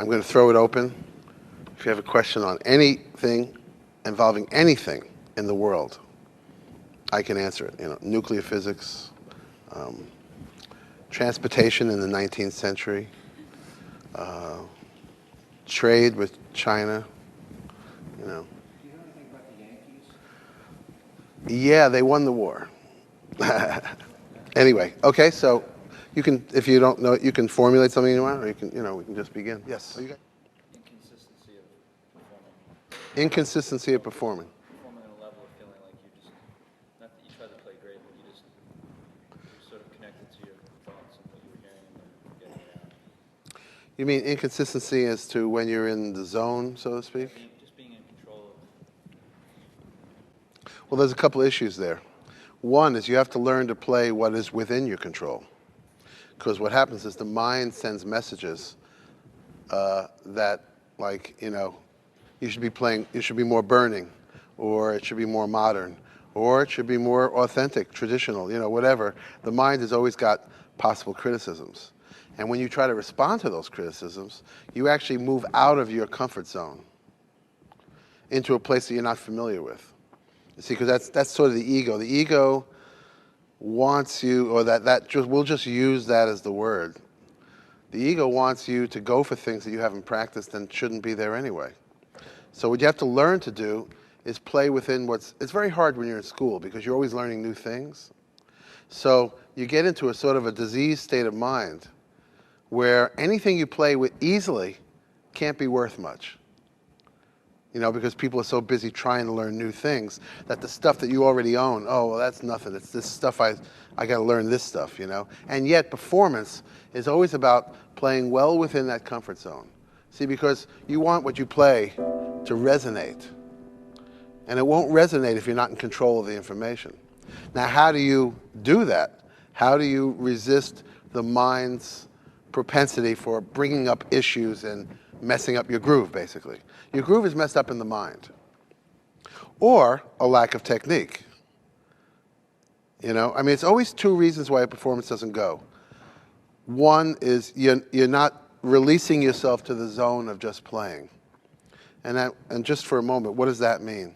I'm going to throw it open. If you have a question on anything involving anything in the world, I can answer it. You know, nuclear physics, transportation in the 19th century, trade with China, you know. Do you know anything about the Yankees? Yeah, they won the war. Anyway, okay, so you can, if you don't know, you can formulate something you want, or you can, you know, we can just begin. Yes. Inconsistency of performing. Inconsistency of performing. Performing at a level of feeling like you just, not that you try to play great, but you're sort of connected to your thoughts and what you were hearing and getting it out. You mean inconsistency as to when you're in the zone, so to speak? Just being in control of. Well, there's a couple issues there. One is you have to learn to play what is within your control. Because what happens is the mind sends messages that, like, you know, you should be playing, it should be more burning, or it should be more modern, or it should be more authentic, traditional, you know, whatever. The mind has always got possible criticisms. And when you try to respond to those criticisms, you actually move out of your comfort zone into a place that you're not familiar with. You see, because that's sort of the ego. The ego wants you, or we'll just use that as the word. The ego wants you to go for things that you haven't practiced and shouldn't be there anyway. So what you have to learn to do is play within it's very hard when you're in school because you're always learning new things. So you get into a sort of a diseased state of mind where anything you play with easily can't be worth much. You know, because people are so busy trying to learn new things that the stuff that you already own, oh, well, that's nothing. It's this stuff I got to learn this stuff, you know. And yet performance is always about playing well within that comfort zone. See, because you want what you play to resonate. And it won't resonate if you're not in control of the information. Now, how do you do that? How do you resist the mind's propensity for bringing up issues and messing up your groove, basically? Your groove is messed up in the mind. Or a lack of technique. You know, I mean, it's always two reasons why a performance doesn't go. One is you're not releasing yourself to the zone of just playing. And just for a moment, what does that mean?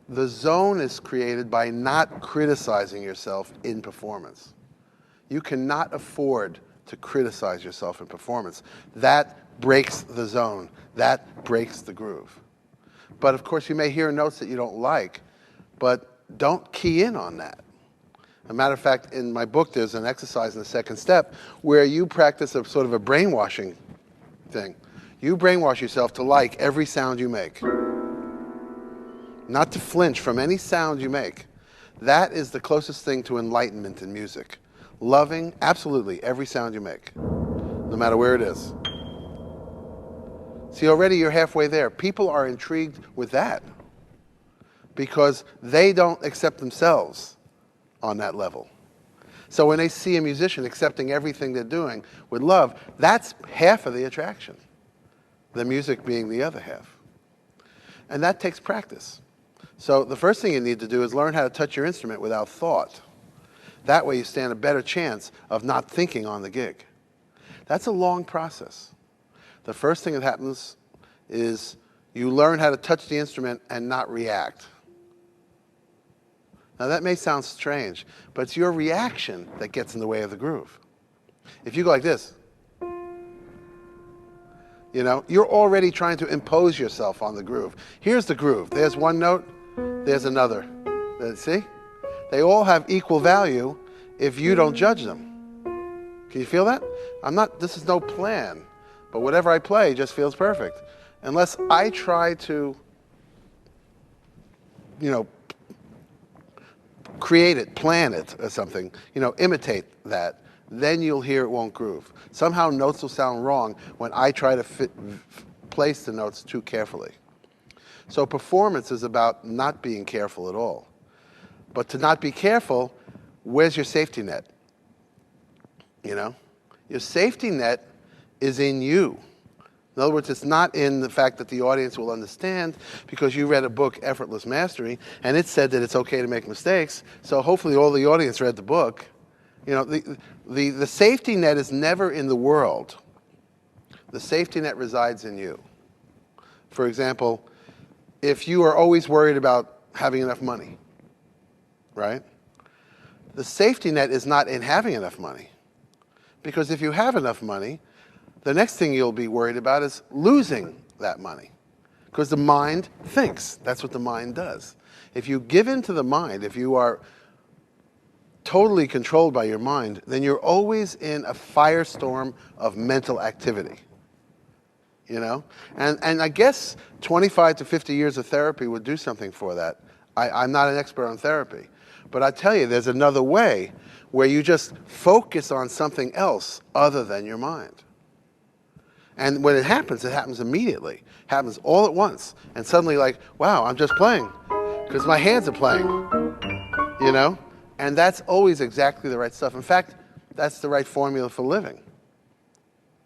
The zone is created by not criticizing yourself in performance. You cannot afford to criticize yourself in performance. That breaks the zone. That breaks the groove. But of course, you may hear notes that you don't like, but don't key in on that. As a matter of fact, in my book, there's an exercise in the second step where you practice a sort of a brainwashing thing. You brainwash yourself to like every sound you make. Not to flinch from any sound you make. That is the closest thing to enlightenment in music. Loving absolutely every sound you make, no matter where it is. See, already you're halfway there. People are intrigued with that because they don't accept themselves on that level. So when they see a musician accepting everything they're doing with love, that's half of the attraction, the music being the other half. And that takes practice. So the first thing you need to do is learn how to touch your instrument without thought. That way you stand a better chance of not thinking on the gig. That's a long process. The first thing that happens is you learn how to touch the instrument and not react. Now that may sound strange, but it's your reaction that gets in the way of the groove. If you go like this, you know, you're already trying to impose yourself on the groove. Here's the groove. There's one note, there's another. See? They all have equal value if you don't judge them. Can you feel that? This is no plan, but whatever I play just feels perfect. Unless I try to, you know, create it, plan it or something, you know, imitate that, then you'll hear it won't groove. Somehow notes will sound wrong when I try to place the notes too carefully. So performance is about not being careful at all. But to not be careful, where's your safety net? You know? Your safety net is in you. In other words, it's not in the fact that the audience will understand because you read a book, Effortless Mastery, and it said that it's okay to make mistakes, so hopefully all the audience read the book. You know, the safety net is never in the world. The safety net resides in you. For example, if you are always worried about having enough money, right? The safety net is not in having enough money. Because if you have enough money, the next thing you'll be worried about is losing that money. Because the mind thinks. That's what the mind does. If you give in to the mind, if you are totally controlled by your mind, then you're always in a firestorm of mental activity. You know? And I guess 25 to 50 years of therapy would do something for that. I'm not an expert on therapy. But I tell you, there's another way where you just focus on something else other than your mind. And when it happens immediately. It happens all at once. And suddenly like, wow, I'm just playing. Because my hands are playing. You know? And that's always exactly the right stuff. In fact, that's the right formula for living.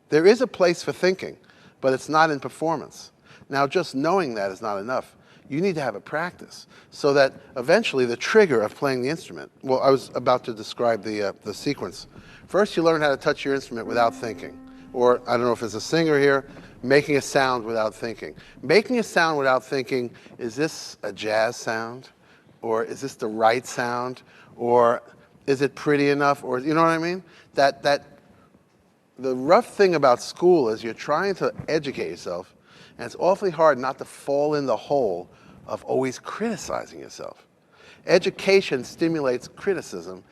There is a place for thinking, but it's not in performance. Now, just knowing that is not enough. You need to have a practice so that eventually the trigger of playing the instrument, well, I was about to describe the sequence. First, you learn how to touch your instrument without thinking. Or, I don't know if there's a singer here, making a sound without thinking. Making a sound without thinking, is this a jazz sound? Or is this the right sound? Or is it pretty enough? Or, you know what I mean? The rough thing about school is you're trying to educate yourself, and it's awfully hard not to fall in the hole of always criticizing yourself. Education stimulates criticism,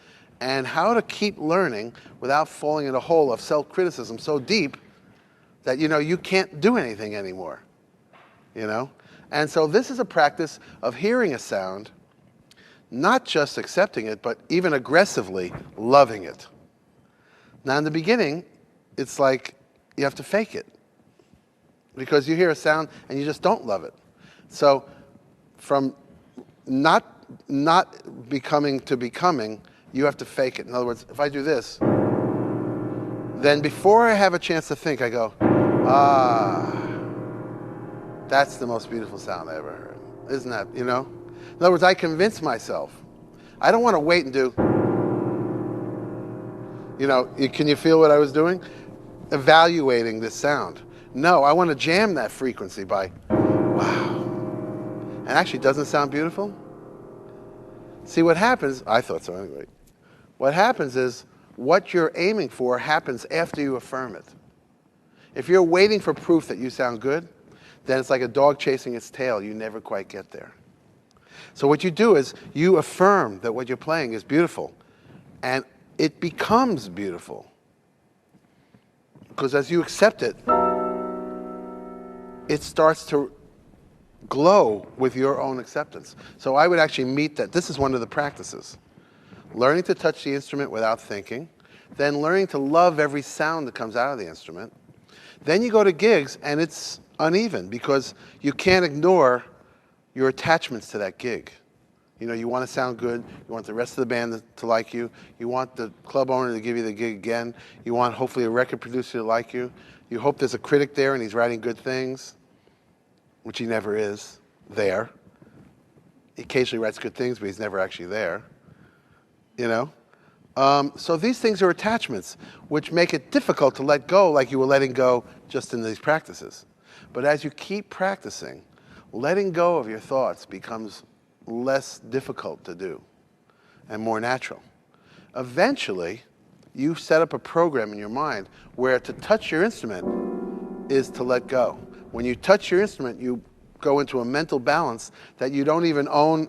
and how to keep learning without falling in a hole of self-criticism so deep that, you know, you can't do anything anymore, you know? And so this is a practice of hearing a sound, not just accepting it, but even aggressively loving it. Now, in the beginning, it's like you have to fake it because you hear a sound and you just don't love it. So from not becoming to becoming, you have to fake it. In other words, if I do this, then before I have a chance to think, I go, that's the most beautiful sound I ever heard. Isn't that, you know? In other words, I convince myself. I don't want to wait and do, you know, can you feel what I was doing? Evaluating this sound. No, I want to jam that frequency by, wow. And actually, doesn't it sound beautiful? See, what happens, I thought so anyway. What happens is what you're aiming for happens after you affirm it. If you're waiting for proof that you sound good, then it's like a dog chasing its tail. You never quite get there. So what you do is you affirm that what you're playing is beautiful, and it becomes beautiful. Because as you accept it, it starts to glow with your own acceptance. So I would actually meet that. This is one of the practices. Learning to touch the instrument without thinking, then learning to love every sound that comes out of the instrument. Then you go to gigs, and it's uneven because you can't ignore your attachments to that gig. You know, you want to sound good. You want the rest of the band to like you. You want the club owner to give you the gig again. You want, hopefully, a record producer to like you. You hope there's a critic there and he's writing good things, which he never is there. He occasionally writes good things, but he's never actually there. You know? So these things are attachments, which make it difficult to let go like you were letting go just in these practices. But as you keep practicing, letting go of your thoughts becomes less difficult to do and more natural. Eventually, you set up a program in your mind where to touch your instrument is to let go. When you touch your instrument, you go into a mental balance that you don't even own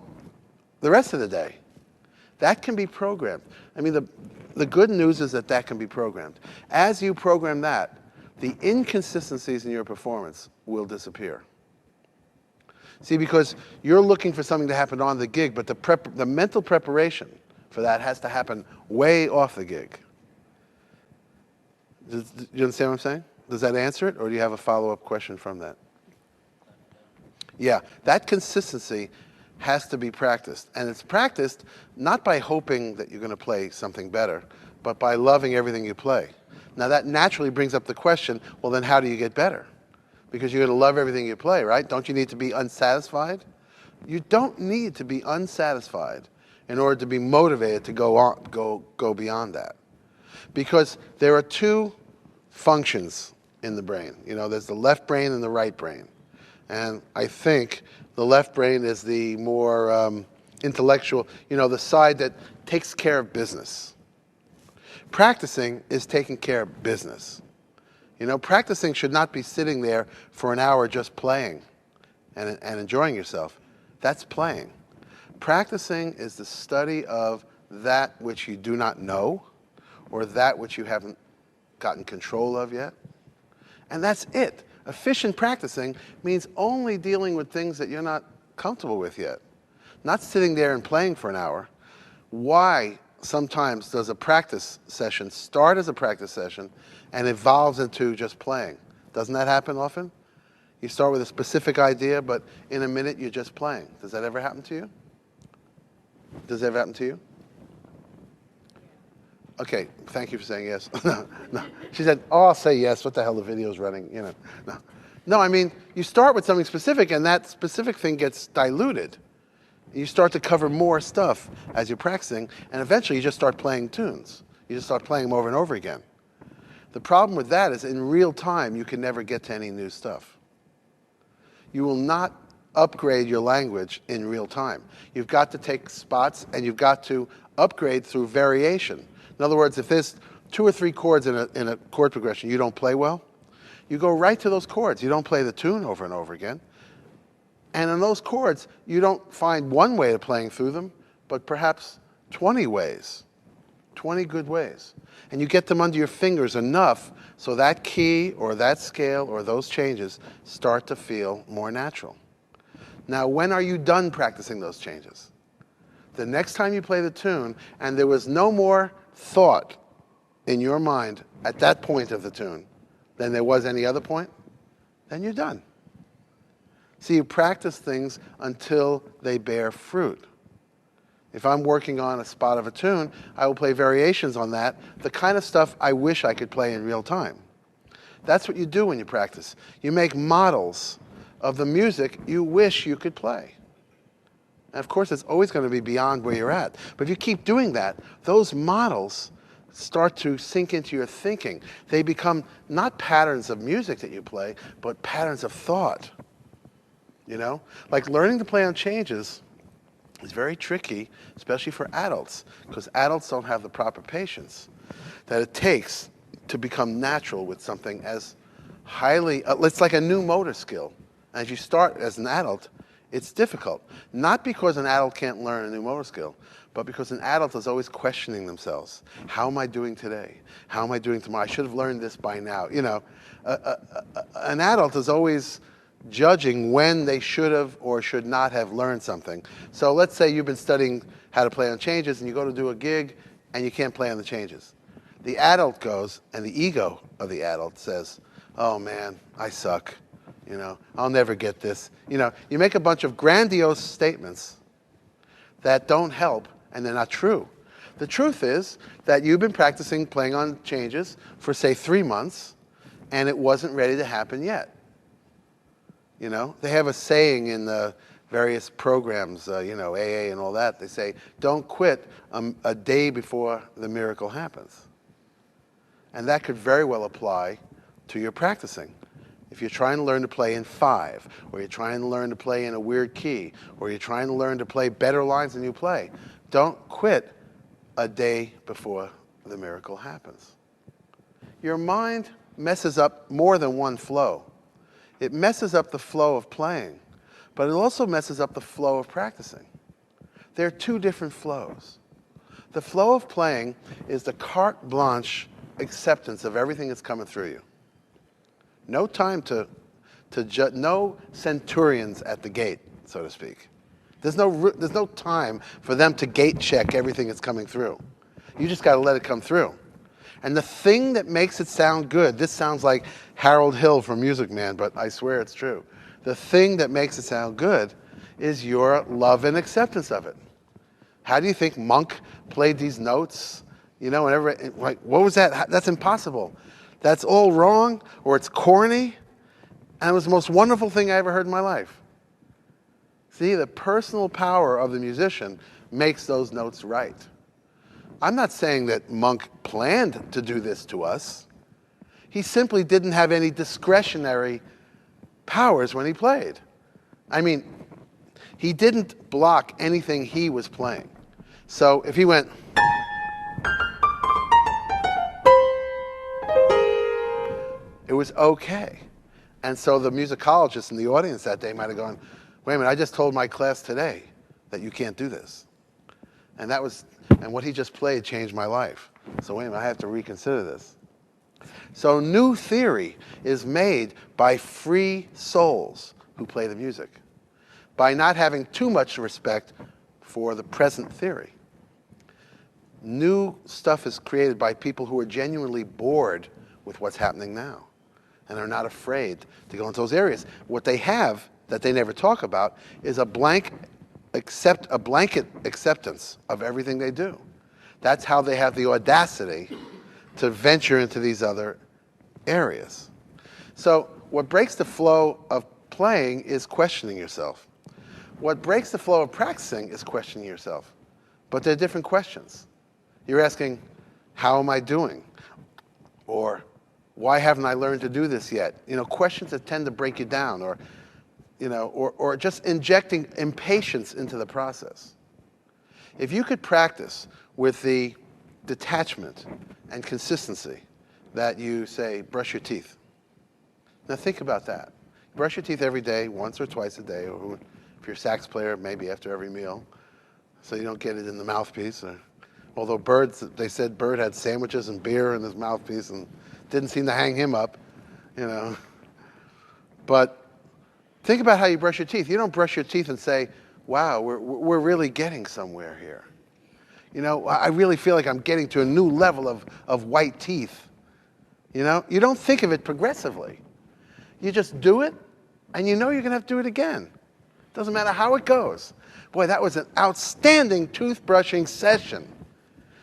the rest of the day. That can be programmed. I mean, the good news is that that can be programmed. As you program that, the inconsistencies in your performance will disappear. See, because you're looking for something to happen on the gig, but the mental preparation for that has to happen way off the gig. Do you understand what I'm saying? Does that answer it, or do you have a follow-up question from that? Yeah, that consistency has to be practiced. And it's practiced not by hoping that you're going to play something better, but by loving everything you play. Now, that naturally brings up the question, well, then how do you get better? Because you're going to love everything you play, right? Don't you need to be unsatisfied? You don't need to be unsatisfied in order to be motivated to go beyond that. Because there are two functions in the brain. You know, there's the left brain and the right brain. And I think the left brain is the more intellectual, you know, the side that takes care of business. Practicing is taking care of business. You know, practicing should not be sitting there for an hour just playing and enjoying yourself. That's playing. Practicing is the study of that which you do not know or that which you haven't gotten control of yet. And that's it. Efficient practicing means only dealing with things that you're not comfortable with yet. Not sitting there and playing for an hour. Why sometimes does a practice session start as a practice session and evolves into just playing? Doesn't that happen often? You start with a specific idea, but in a minute you're just playing. Does that ever happen to you? Does that ever happen to you? Okay, thank you for saying yes. No. She said, oh, I'll say yes. What the hell, the video's running, you know. No, I mean, you start with something specific, and that specific thing gets diluted. You start to cover more stuff as you're practicing, and eventually you just start playing tunes. You just start playing them over and over again. The problem with that is in real time, you can never get to any new stuff. You will not upgrade your language in real time. You've got to take spots, and you've got to upgrade through variation. In other words, if there's 2 or 3 chords in a chord progression you don't play well, you go right to those chords. You don't play the tune over and over again. And in those chords, you don't find one way of playing through them, but perhaps 20 ways, 20 good ways. And you get them under your fingers enough so that key or that scale or those changes start to feel more natural. Now, when are you done practicing those changes? The next time you play the tune and there was no more thought in your mind at that point of the tune than there was any other point, then you're done. So you practice things until they bear fruit. If I'm working on a spot of a tune, I will play variations on that, the kind of stuff I wish I could play in real time. That's what you do when you practice. You make models of the music you wish you could play. And of course, it's always going to be beyond where you're at. But if you keep doing that, those models start to sink into your thinking. They become not patterns of music that you play, but patterns of thought. You know? Like learning to play on changes is very tricky, especially for adults, because adults don't have the proper patience that it takes to become natural with something as highly, it's like a new motor skill. As you start as an adult, it's difficult. Not because an adult can't learn a new motor skill, but because an adult is always questioning themselves. How am I doing today? How am I doing tomorrow? I should have learned this by now. You know, an adult is always judging when they should have or should not have learned something. So let's say you've been studying how to play on changes and you go to do a gig and you can't play on the changes. The adult goes, and the ego of the adult says, oh man, I suck. You know, I'll never get this. You know, you make a bunch of grandiose statements that don't help and they're not true. The truth is that you've been practicing playing on changes for, say, 3 months, and it wasn't ready to happen yet. You know, they have a saying in the various programs, you know, AA and all that. They say, don't quit a day before the miracle happens. And that could very well apply to your practicing. If you're trying to learn to play in 5, or you're trying to learn to play in a weird key, or you're trying to learn to play better lines than you play, don't quit a day before the miracle happens. Your mind messes up more than one flow. It messes up the flow of playing, but it also messes up the flow of practicing. There are 2 different flows. The flow of playing is the carte blanche acceptance of everything that's coming through you. No time to judge, no centurions at the gate, so to speak. There's no time for them to gate check everything that's coming through. You just got to let it come through. And the thing that makes it sound good, this sounds like Harold Hill from Music Man, but I swear it's true. The thing that makes it sound good is your love and acceptance of it. How do you think Monk played these notes? You know, whenever, like, what was that? That's impossible. That's all wrong, or it's corny. And it was the most wonderful thing I ever heard in my life. See, the personal power of the musician makes those notes right. I'm not saying that Monk planned to do this to us. He simply didn't have any discretionary powers when he played. I mean, he didn't block anything he was playing. So if he went, it was okay. And so the musicologist in the audience that day might have gone, wait a minute, I just told my class today that you can't do this. And what he just played changed my life. So wait a minute, I have to reconsider this. So new theory is made by free souls who play the music, by not having too much respect for the present theory. New stuff is created by people who are genuinely bored with what's happening now and are not afraid to go into those areas. What they have that they never talk about is a blanket acceptance of everything they do. That's how they have the audacity to venture into these other areas. So what breaks the flow of playing is questioning yourself. What breaks the flow of practicing is questioning yourself. But they're different questions. You're asking, how am I doing? Or why haven't I learned to do this yet? You know, questions that tend to break you down, or, you know, or just injecting impatience into the process. If you could practice with the detachment and consistency that you say, brush your teeth. Now think about that. Brush your teeth every day, once or twice a day, or if you're a sax player, maybe after every meal, so you don't get it in the mouthpiece. Although they said Bird had sandwiches and beer in his mouthpiece and didn't seem to hang him up, you know. But think about how you brush your teeth. You don't brush your teeth and say, wow, we're really getting somewhere here. You know, I really feel like I'm getting to a new level of white teeth. You know, you don't think of it progressively. You just do it, and you know you're going to have to do it again. Doesn't matter how it goes. Boy, that was an outstanding toothbrushing session.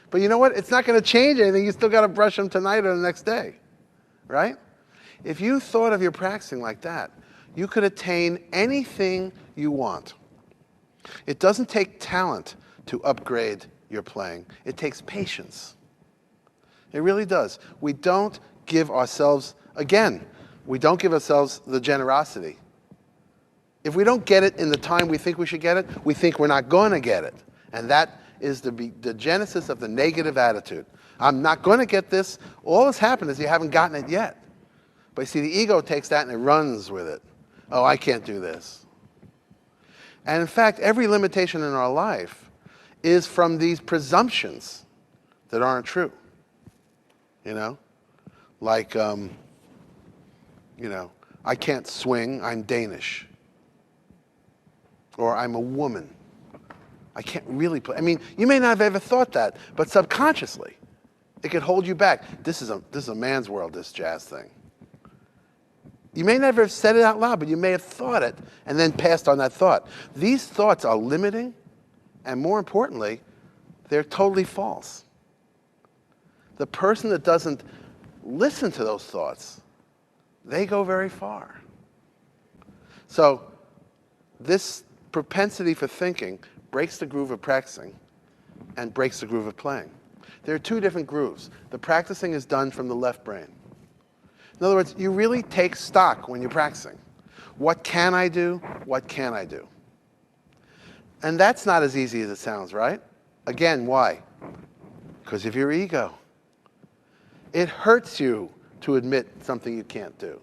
But you know what? It's not going to change anything. You still got to brush them tonight or the next day, right? If you thought of your practicing like that, you could attain anything you want. It doesn't take talent to upgrade your playing. It takes patience. It really does. We don't give ourselves, again, we don't give ourselves the generosity. If we don't get it in the time we think we should get it, we think we're not going to get it. And that is the genesis of the negative attitude. I'm not going to get this. All that's happened is you haven't gotten it yet. But you see, the ego takes that and it runs with it. Oh, I can't do this. And in fact, every limitation in our life is from these presumptions that aren't true. You know? Like, you know, I can't swing, I'm Danish. Or I'm a woman. I can't really play. I mean, you may not have ever thought that, but subconsciously, it could hold you back. This is a man's world, this jazz thing. You may never have said it out loud, but you may have thought it and then passed on that thought. These thoughts are limiting, and more importantly, they're totally false. The person that doesn't listen to those thoughts, they go very far. So this propensity for thinking breaks the groove of practicing and breaks the groove of playing. There are two different grooves. The practicing is done from the left brain. In other words, you really take stock when you're practicing. What can I do? What can I do? And that's not as easy as it sounds, right? Again, why? Because of your ego. It hurts you to admit something you can't do.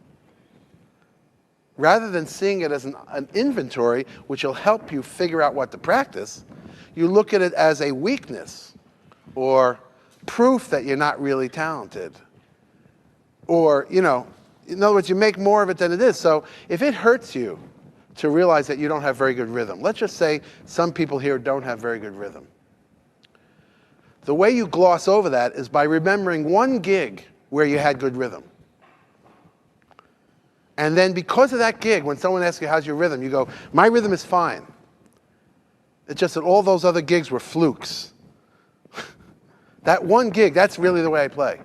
Rather than seeing it as an inventory, which will help you figure out what to practice, you look at it as a weakness or proof that you're not really talented. Or, you know, in other words, you make more of it than it is. So if it hurts you to realize that you don't have very good rhythm, let's just say some people here don't have very good rhythm. The way you gloss over that is by remembering one gig where you had good rhythm. And then because of that gig, when someone asks you, how's your rhythm? You go, my rhythm is fine. It's just that all those other gigs were flukes. That one gig, that's really the way I play.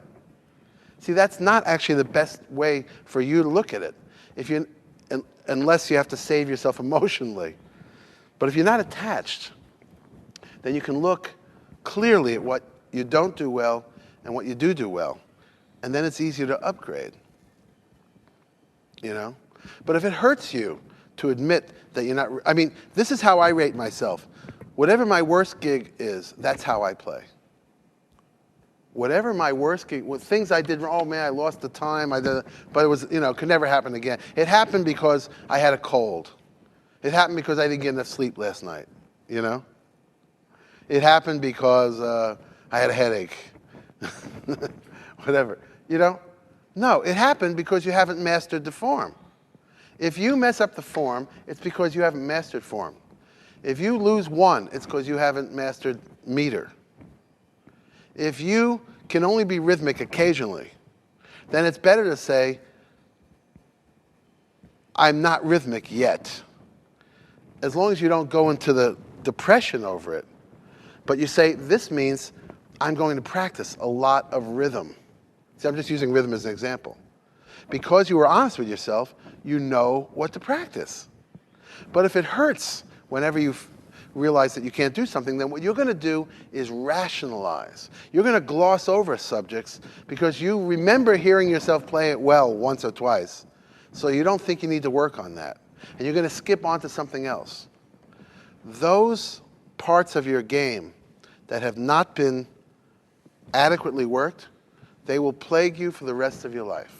See, that's not actually the best way for you to look at it, unless you have to save yourself emotionally. But if you're not attached, then you can look clearly at what you don't do well and what you do well. and then it's easier to upgrade, you know? But if it hurts you to admit that you're not, I mean, this is how I rate myself. Whatever my worst gig is, that's how I play. Whatever my worst gig, things I did wrong, oh man, I lost the time, but it was, you know, could never happen again. It happened because I had a cold. It happened because I didn't get enough sleep last night, you know? It happened because I had a headache. Whatever, you know? No, it happened because you haven't mastered the form. If you mess up the form, it's because you haven't mastered form. If you lose one, it's because you haven't mastered meter. If you can only be rhythmic occasionally, then it's better to say, I'm not rhythmic yet. As long as you don't go into the depression over it. But you say, this means I'm going to practice a lot of rhythm. See, I'm just using rhythm as an example. Because you were honest with yourself, you know what to practice. But if it hurts whenever you realize that you can't do something, then what you're going to do is rationalize. You're going to gloss over subjects because you remember hearing yourself play it well once or twice. So you don't think you need to work on that. And you're going to skip on to something else. Those parts of your game that have not been adequately worked, they will plague you for the rest of your life.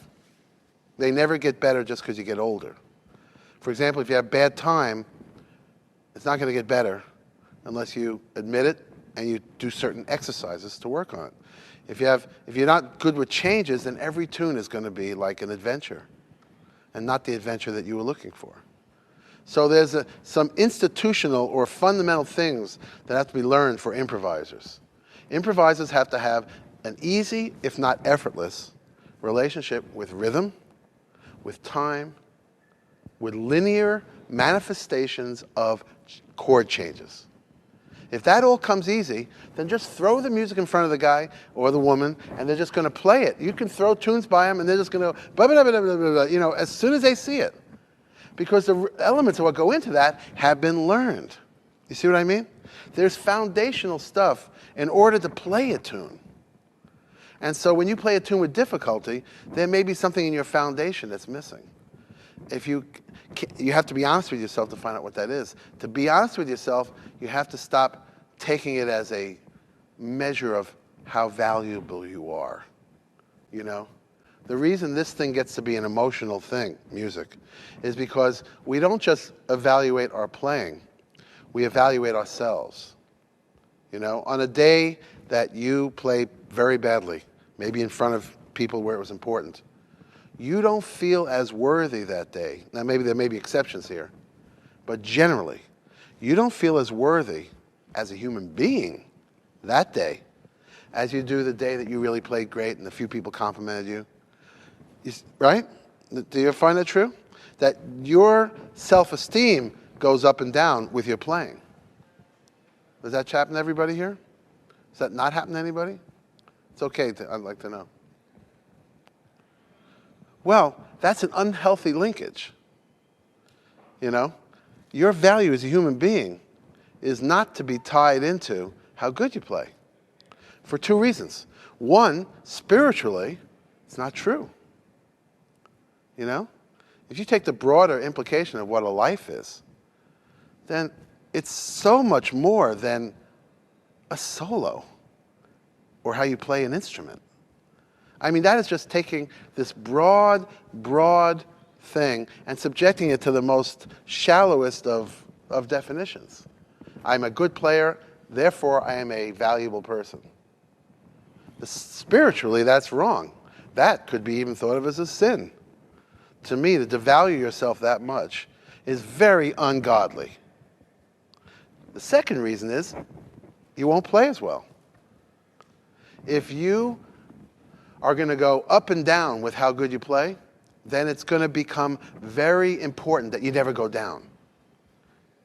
They never get better just because you get older. For example, if you have bad time, it's not going to get better unless you admit it and you do certain exercises to work on it. If you're not good with changes, then every tune is going to be like an adventure and not the adventure that you were looking for. So there's some institutional or fundamental things that have to be learned for improvisers. Improvisers have to have an easy, if not effortless, relationship with rhythm, with time, with linear manifestations of chord changes. If that all comes easy, then just throw the music in front of the guy or the woman, and they're just going to play it. You can throw tunes by them, and they're just going to, blah, blah, blah, blah, blah, blah, you know, as soon as they see it. Because the elements of what go into that have been learned. You see what I mean? There's foundational stuff in order to play a tune. And so when you play a tune with difficulty, there may be something in your foundation that's missing. If you have to be honest with yourself to find out what that is. To be honest with yourself, you have to stop taking it as a measure of how valuable you are. You know? The reason this thing gets to be an emotional thing, music, is because we don't just evaluate our playing, we evaluate ourselves. You know, on a day that you play very badly, maybe in front of people where it was important, you don't feel as worthy that day. Now maybe there may be exceptions here, but generally, you don't feel as worthy as a human being that day as you do the day that you really played great and a few people complimented you. Right? Do you find that true? That your self-esteem goes up and down with your playing. Does that happen to everybody here? Does that not happen to anybody? It's okay, I'd like to know. Well, that's an unhealthy linkage. You know? Your value as a human being is not to be tied into how good you play. For two reasons. One, spiritually, it's not true. You know? If you take the broader implication of what a life is, then it's so much more than a solo or how you play an instrument. I mean, that is just taking this broad thing and subjecting it to the most shallowest of definitions. I'm a good player, therefore I am a valuable person. Spiritually, that's wrong. That could be even thought of as a sin. To me, to devalue yourself that much is very ungodly. The second reason is you won't play as well. If you are going to go up and down with how good you play, then it's going to become very important that you never go down.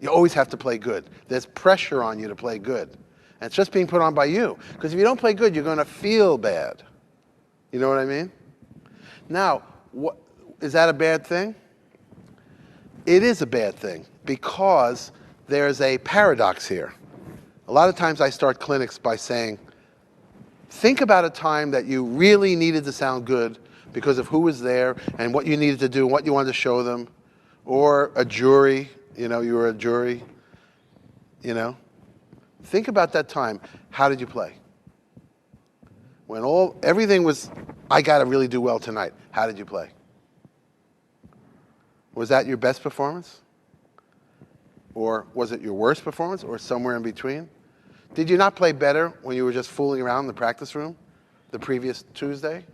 You always have to play good. There's pressure on you to play good. And it's just being put on by you. Because if you don't play good, you're going to feel bad. You know what I mean? Now, is that a bad thing? It is a bad thing because there's a paradox here. A lot of times I start clinics by saying, Think about a time that you really needed to sound good because of who was there and what you needed to do and what you wanted to show them. Or a jury, you were a jury, Think about that time. How did you play? When everything was, I got to really do well tonight. How did you play? Was that your best performance? Or was it your worst performance or somewhere in between? Did you not play better when you were just fooling around in the practice room the previous Tuesday?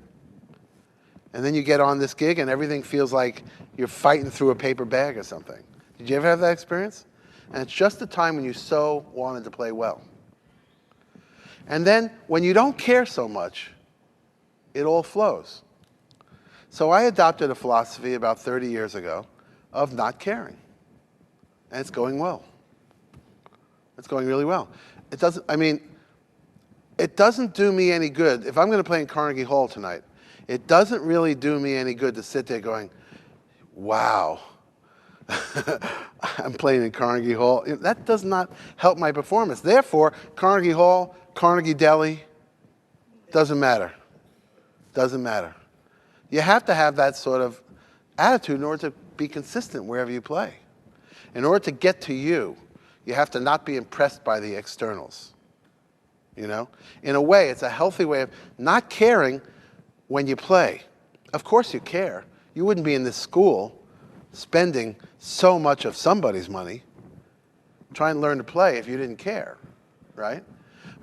And then you get on this gig and everything feels like you're fighting through a paper bag or something. Did you ever have that experience? And it's just the time when you so wanted to play well. And then when you don't care so much, it all flows. So I adopted a philosophy about 30 years ago of not caring. And it's going well. It's going really well. It doesn't do me any good. If I'm going to play in Carnegie Hall tonight, it doesn't really do me any good to sit there going, wow, I'm playing in Carnegie Hall. That does not help my performance. Therefore, Carnegie Hall, Carnegie Deli, doesn't matter. Doesn't matter. You have to have that sort of attitude in order to be consistent wherever you play. In order to get to you, you have to not be impressed by the externals. In a way, it's a healthy way of not caring when you play. Of course you care. You wouldn't be in this school spending so much of somebody's money trying to learn to play if you didn't care, right?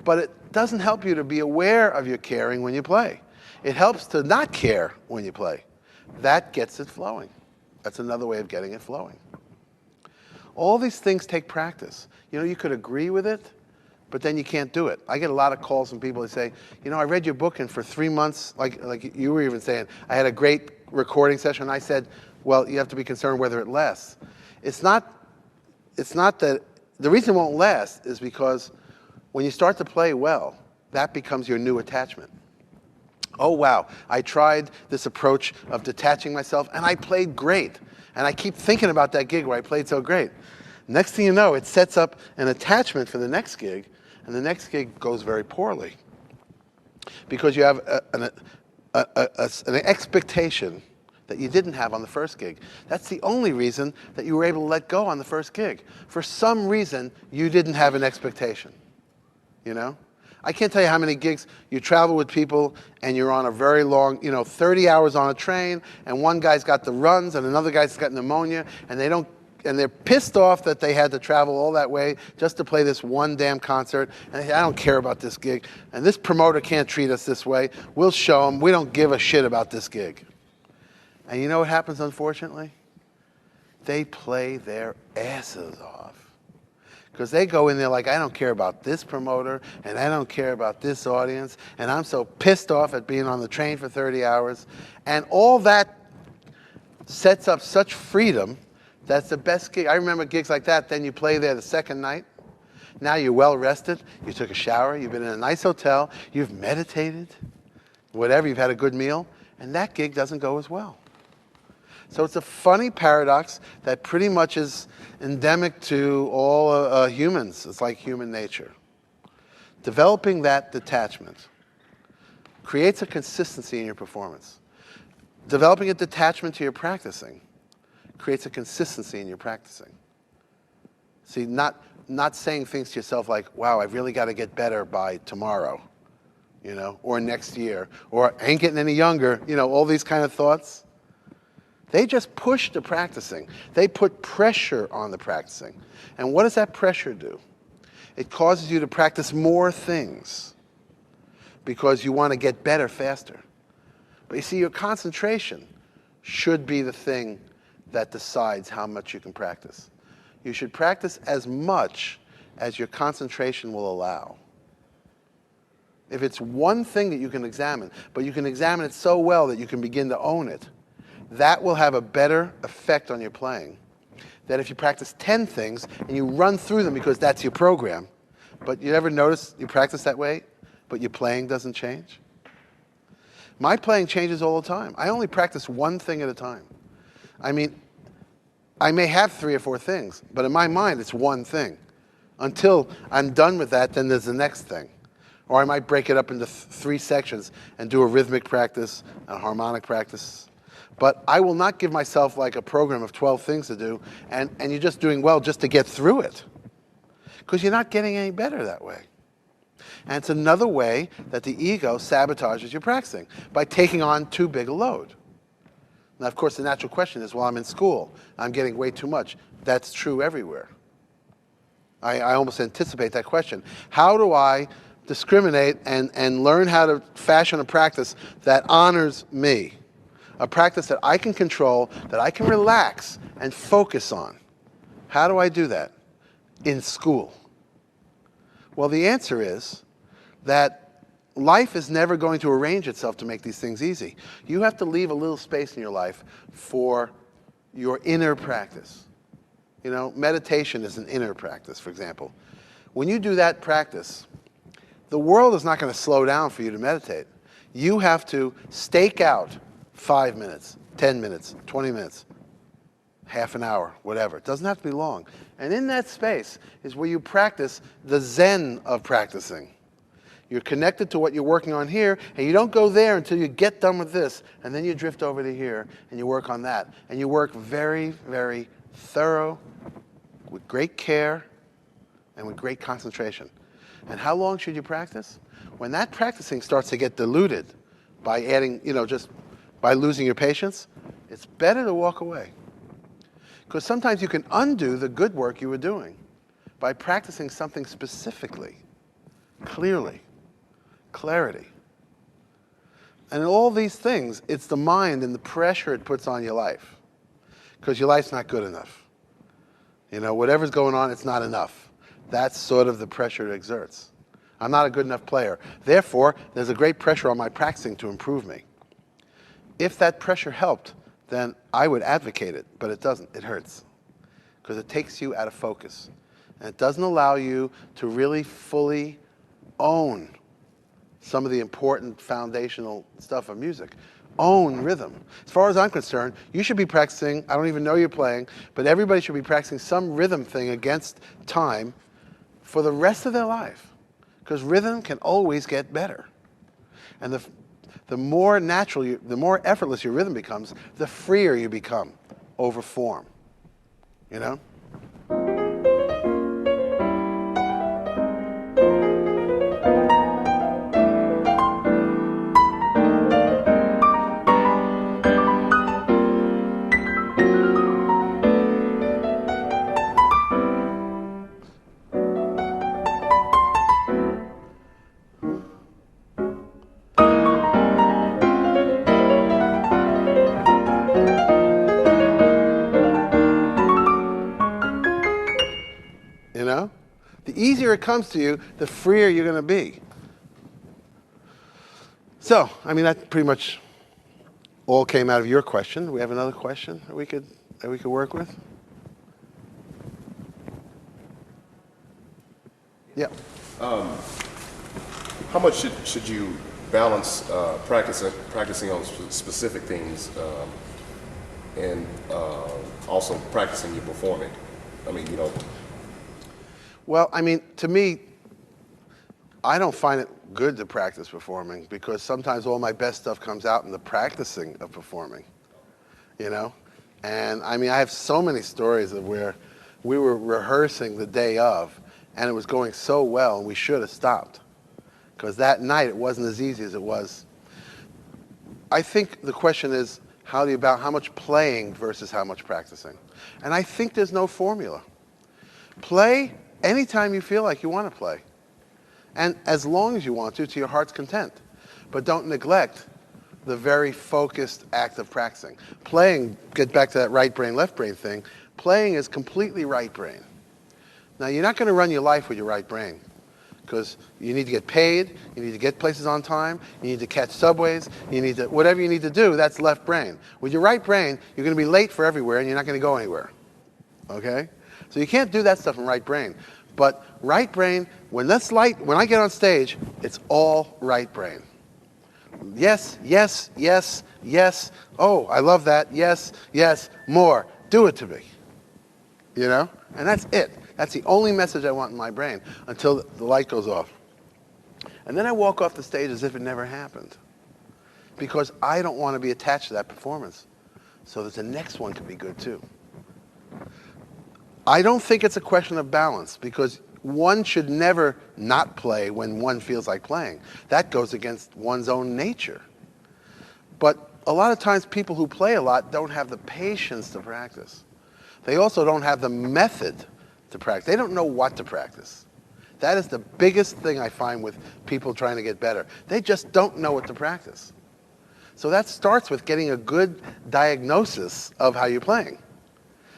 But it doesn't help you to be aware of your caring when you play. It helps to not care when you play. That gets it flowing. That's another way of getting it flowing. All these things take practice. You could agree with it, but then you can't do it. I get a lot of calls from people that say, I read your book and for 3 months, like you were even saying, I had a great recording session. I said, well, you have to be concerned whether it lasts. It's not that, the reason it won't last is because when you start to play well, that becomes your new attachment. Oh, wow, I tried this approach of detaching myself and I played great. And I keep thinking about that gig where I played so great. Next thing you know, it sets up an attachment for the next gig, and the next gig goes very poorly. Because you have an expectation that you didn't have on the first gig. That's the only reason that you were able to let go on the first gig. For some reason, you didn't have an expectation. I can't tell you how many gigs you travel with people and you're on a very long, 30 hours on a train, and one guy's got the runs and another guy's got pneumonia, and they're pissed off that they had to travel all that way just to play this one damn concert. And they say, I don't care about this gig, and this promoter can't treat us this way. We'll show them. We don't give a shit about this gig. And you know what happens, unfortunately? They play their asses off. Because they go in there like, I don't care about this promoter, and I don't care about this audience, and I'm so pissed off at being on the train for 30 hours. And all that sets up such freedom. That's the best gig. I remember gigs like that. Then you play there the second night. Now you're well rested. You took a shower. You've been in a nice hotel. You've meditated. Whatever. You've had a good meal. And that gig doesn't go as well. So it's a funny paradox that pretty much is endemic to all humans. It's like human nature. Developing that detachment creates a consistency in your performance. Developing a detachment to your practicing creates a consistency in your practicing. See, not saying things to yourself like, wow, I've really got to get better by tomorrow, or next year, or I ain't getting any younger, all these kind of thoughts. They just push the practicing. They put pressure on the practicing. And what does that pressure do? It causes you to practice more things because you want to get better faster. But you see, your concentration should be the thing that decides how much you can practice. You should practice as much as your concentration will allow. If it's one thing that you can examine, but you can examine it so well that you can begin to own it, that will have a better effect on your playing than if you practice 10 things and you run through them because that's your program. But you ever notice you practice that way, but your playing doesn't change? My playing changes all the time. I only practice one thing at a time. I may have 3 or 4 things, but in my mind it's one thing. Until I'm done with that, then there's the next thing. Or I might break it up into 3 sections and do a rhythmic practice and a harmonic practice. But I will not give myself like a program of 12 things to do, and you're just doing well just to get through it. Because you're not getting any better that way. And it's another way that the ego sabotages your practicing, by taking on too big a load. Now, of course, the natural question is, well, I'm in school. I'm getting way too much. That's true everywhere. I almost anticipate that question. How do I discriminate and learn how to fashion a practice that honors me? A practice that I can control, that I can relax and focus on. How do I do that? In school. Well, the answer is that life is never going to arrange itself to make these things easy. You have to leave a little space in your life for your inner practice. You know, meditation is an inner practice, for example. When you do that practice, the world is not going to slow down for you to meditate. You have to stake out 5 minutes, 10 minutes, 20 minutes, half an hour, whatever. It doesn't have to be long. And in that space is where you practice the Zen of practicing. You're connected to what you're working on here, and you don't go there until you get done with this, and then you drift over to here, and you work on that. And you work very, very thorough, with great care, and with great concentration. And how long should you practice? When that practicing starts to get diluted by adding, just by losing your patience, it's better to walk away. Because sometimes you can undo the good work you were doing by practicing something specifically, clearly, clarity. And in all these things, it's the mind and the pressure it puts on your life. Because your life's not good enough. Whatever's going on, it's not enough. That's sort of the pressure it exerts. I'm not a good enough player. Therefore, there's a great pressure on my practicing to improve me. If that pressure helped, then I would advocate it, but it doesn't. It hurts. Because it takes you out of focus. And it doesn't allow you to really fully own some of the important foundational stuff of music. Own rhythm. As far as I'm concerned, you should be practicing, I don't even know you're playing, but everybody should be practicing some rhythm thing against time for the rest of their life. Because rhythm can always get better. And the more natural, the more effortless your rhythm becomes, the freer you become over form. The easier it comes to you, the freer you're going to be. So, that pretty much all came out of your question. Do we have another question that we could work with? Yeah. How much should you balance practicing on specific things and also practicing your performing? Well, to me, I don't find it good to practice performing because sometimes all my best stuff comes out in the practicing of performing, And I have so many stories of where we were rehearsing the day of and it was going so well and we should have stopped because that night it wasn't as easy as it was. I think the question is about how much playing versus how much practicing. And I think there's no formula. Play anytime you feel like you want to play. And as long as you want to your heart's content. But don't neglect the very focused act of practicing. Playing, get back to that right brain, left brain thing, playing is completely right brain. Now, you're not going to run your life with your right brain because you need to get paid, you need to get places on time, you need to catch subways, whatever you need to do, that's left brain. With your right brain, you're going to be late for everywhere and you're not going to go anywhere. Okay? So you can't do that stuff in right brain. But right brain, when I get on stage, it's all right brain. Yes, yes, yes, yes. Oh, I love that. Yes, yes, more. Do it to me. And that's it. That's the only message I want in my brain until the light goes off. And then I walk off the stage as if it never happened, because I don't want to be attached to that performance, so that the next one can be good too. I don't think it's a question of balance, because one should never not play when one feels like playing. That goes against one's own nature. But a lot of times people who play a lot don't have the patience to practice. They also don't have the method to practice. They don't know what to practice. That is the biggest thing I find with people trying to get better. They just don't know what to practice. So that starts with getting a good diagnosis of how you're playing.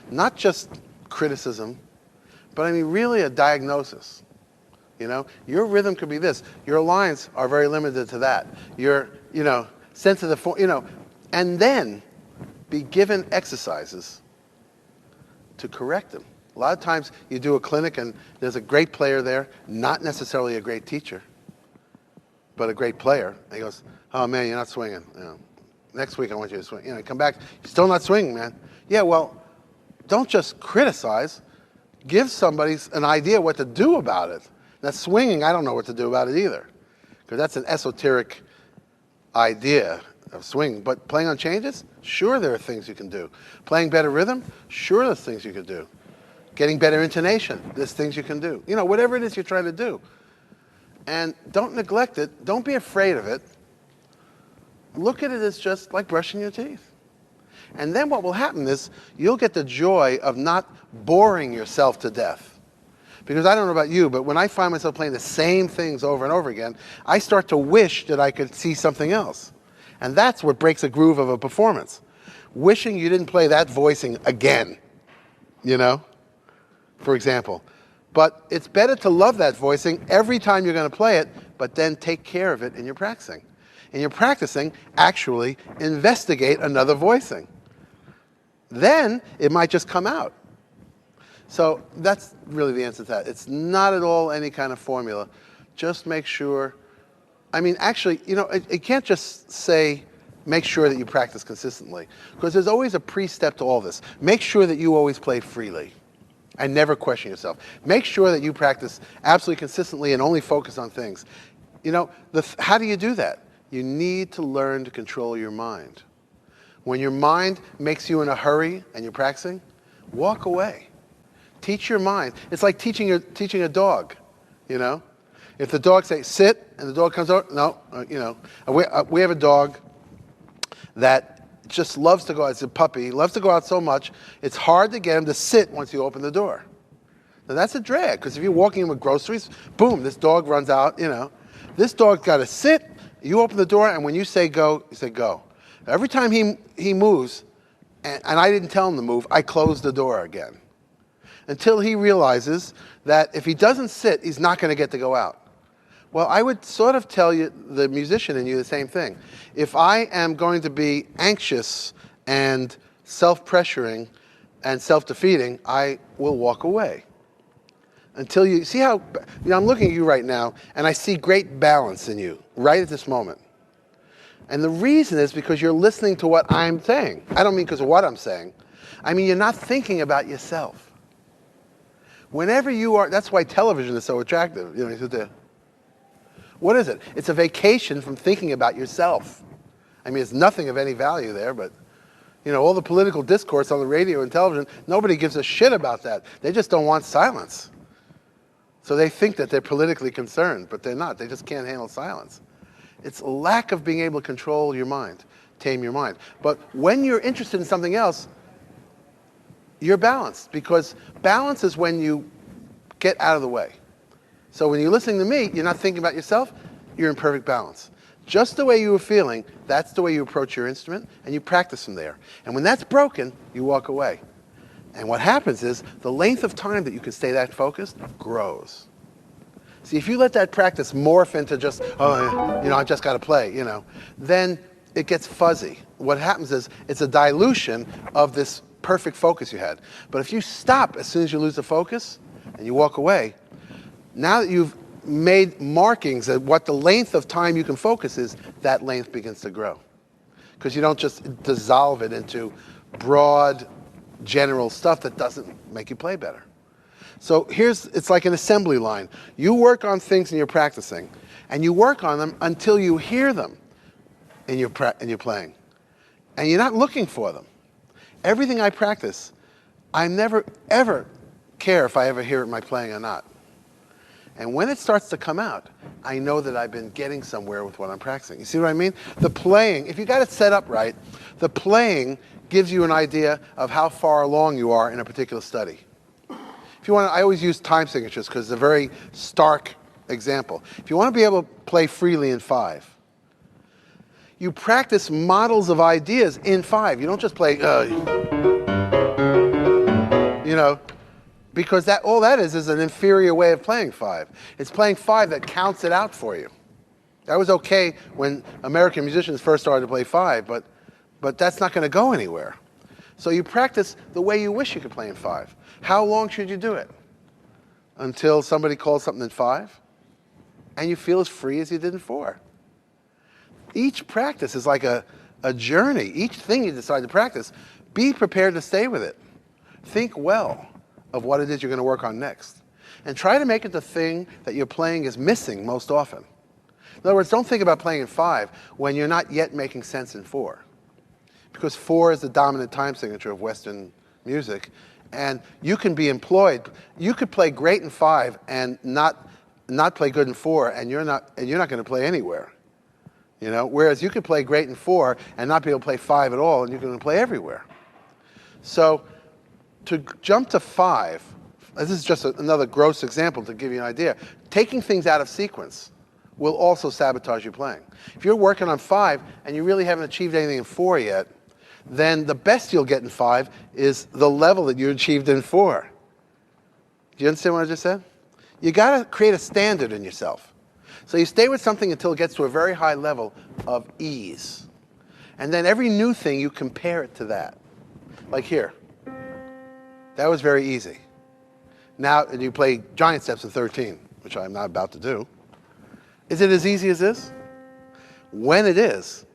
Not just criticism, but I mean really a diagnosis. You know, your rhythm could be this. Your lines are very limited to that. Your, sense of the form, and then be given exercises to correct them. A lot of times you do a clinic and there's a great player there, not necessarily a great teacher, but a great player. And he goes, "Oh man, you're not swinging. Next week I want you to swing." Come back, you're still not swinging, man. Yeah, well, don't just criticize. Give somebody an idea what to do about it. That swinging, I don't know what to do about it either, because that's an esoteric idea of swing. But playing on changes, sure there are things you can do. Playing better rhythm, sure there's things you can do. Getting better intonation, there's things you can do. Whatever it is you're trying to do. And don't neglect it. Don't be afraid of it. Look at it as just like brushing your teeth. And then what will happen is you'll get the joy of not boring yourself to death. Because I don't know about you, but when I find myself playing the same things over and over again, I start to wish that I could see something else. And that's what breaks a groove of a performance. Wishing you didn't play that voicing again, for example. But it's better to love that voicing every time you're going to play it, but then take care of it in your practicing. In your practicing, actually investigate another voicing. Then it might just come out. So that's really the answer to that. It's not at all any kind of formula. Just make sure. I mean, actually, it can't just say make sure that you practice consistently, because there's always a pre-step to all this. Make sure that you always play freely and never question yourself. Make sure that you practice absolutely consistently and only focus on things. How do you do that? You need to learn to control your mind. When your mind makes you in a hurry and you're practicing, walk away. Teach your mind. It's like teaching a dog, If the dog says sit and the dog comes over, no, we have a dog that just loves to go out. It's a puppy, loves to go out so much, it's hard to get him to sit once you open the door. Now that's a drag, because if you're walking in with groceries, boom, this dog runs out, This dog's got to sit, you open the door, and when you say go, you say go. Every time he moves, and I didn't tell him to move, I close the door again. Until he realizes that if he doesn't sit, he's not going to get to go out. Well, I would sort of tell you, the musician in you, the same thing. If I am going to be anxious and self-pressuring and self-defeating, I will walk away. Until you see how, I'm looking at you right now, and I see great balance in you right at this moment. And the reason is because you're listening to what I'm saying. I don't mean because of what I'm saying. I mean, you're not thinking about yourself. Whenever you are, that's why television is so attractive. You sit there. What is it? It's a vacation from thinking about yourself. I mean, it's nothing of any value there, but, all the political discourse on the radio and television, nobody gives a shit about that. They just don't want silence. So they think that they're politically concerned, but they're not. They just can't handle silence. It's a lack of being able to control your mind, tame your mind. But when you're interested in something else, you're balanced, because balance is when you get out of the way. So when you're listening to me, you're not thinking about yourself, you're in perfect balance. Just the way you were feeling, that's the way you approach your instrument, and you practice from there. And when that's broken, you walk away. And what happens is the length of time that you can stay that focused grows. See, if you let that practice morph into just, I just got to play, then it gets fuzzy. What happens is it's a dilution of this perfect focus you had. But if you stop as soon as you lose the focus and you walk away, now that you've made markings at what the length of time you can focus is, that length begins to grow. Because you don't just dissolve it into broad, general stuff that doesn't make you play better. So it's like an assembly line. You work on things and you're practicing, and you work on them until you hear them in your playing. And you're not looking for them. Everything I practice, I never, ever care if I ever hear it in my playing or not. And when it starts to come out, I know that I've been getting somewhere with what I'm practicing. You see what I mean? The playing, if you got it set up right, the playing gives you an idea of how far along you are in a particular study. If you want to, I always use time signatures because it's a very stark example. If you want to be able to play freely in 5, you practice models of ideas in 5. You don't just play, because all that is an inferior way of playing 5. It's playing 5 that counts it out for you. That was okay when American musicians first started to play 5, but that's not going to go anywhere. So you practice the way you wish you could play in 5. How long should you do it? Until somebody calls something in 5, and you feel as free as you did in 4. Each practice is like a journey. Each thing you decide to practice, be prepared to stay with it. Think well of what it is you're going to work on next. And try to make it the thing that you're playing is missing most often. In other words, don't think about playing in 5 when you're not yet making sense in 4. Because 4 is the dominant time signature of Western music. And you can be employed. You could play great in 5 and not play good in 4, and you're not going to play anywhere. Whereas you could play great in 4 and not be able to play 5 at all, and you're going to play everywhere. So to jump to 5, this is just another gross example to give you an idea. Taking things out of sequence will also sabotage your playing. If you're working on 5 and you really haven't achieved anything in 4 yet, then the best you'll get in 5 is the level that you achieved in 4. Do you understand what I just said? You got to create a standard in yourself. So you stay with something until it gets to a very high level of ease. And then every new thing, you compare it to that. Like here. That was very easy. Now you play giant steps in 13, which I'm not about to do. Is it as easy as this? When it is,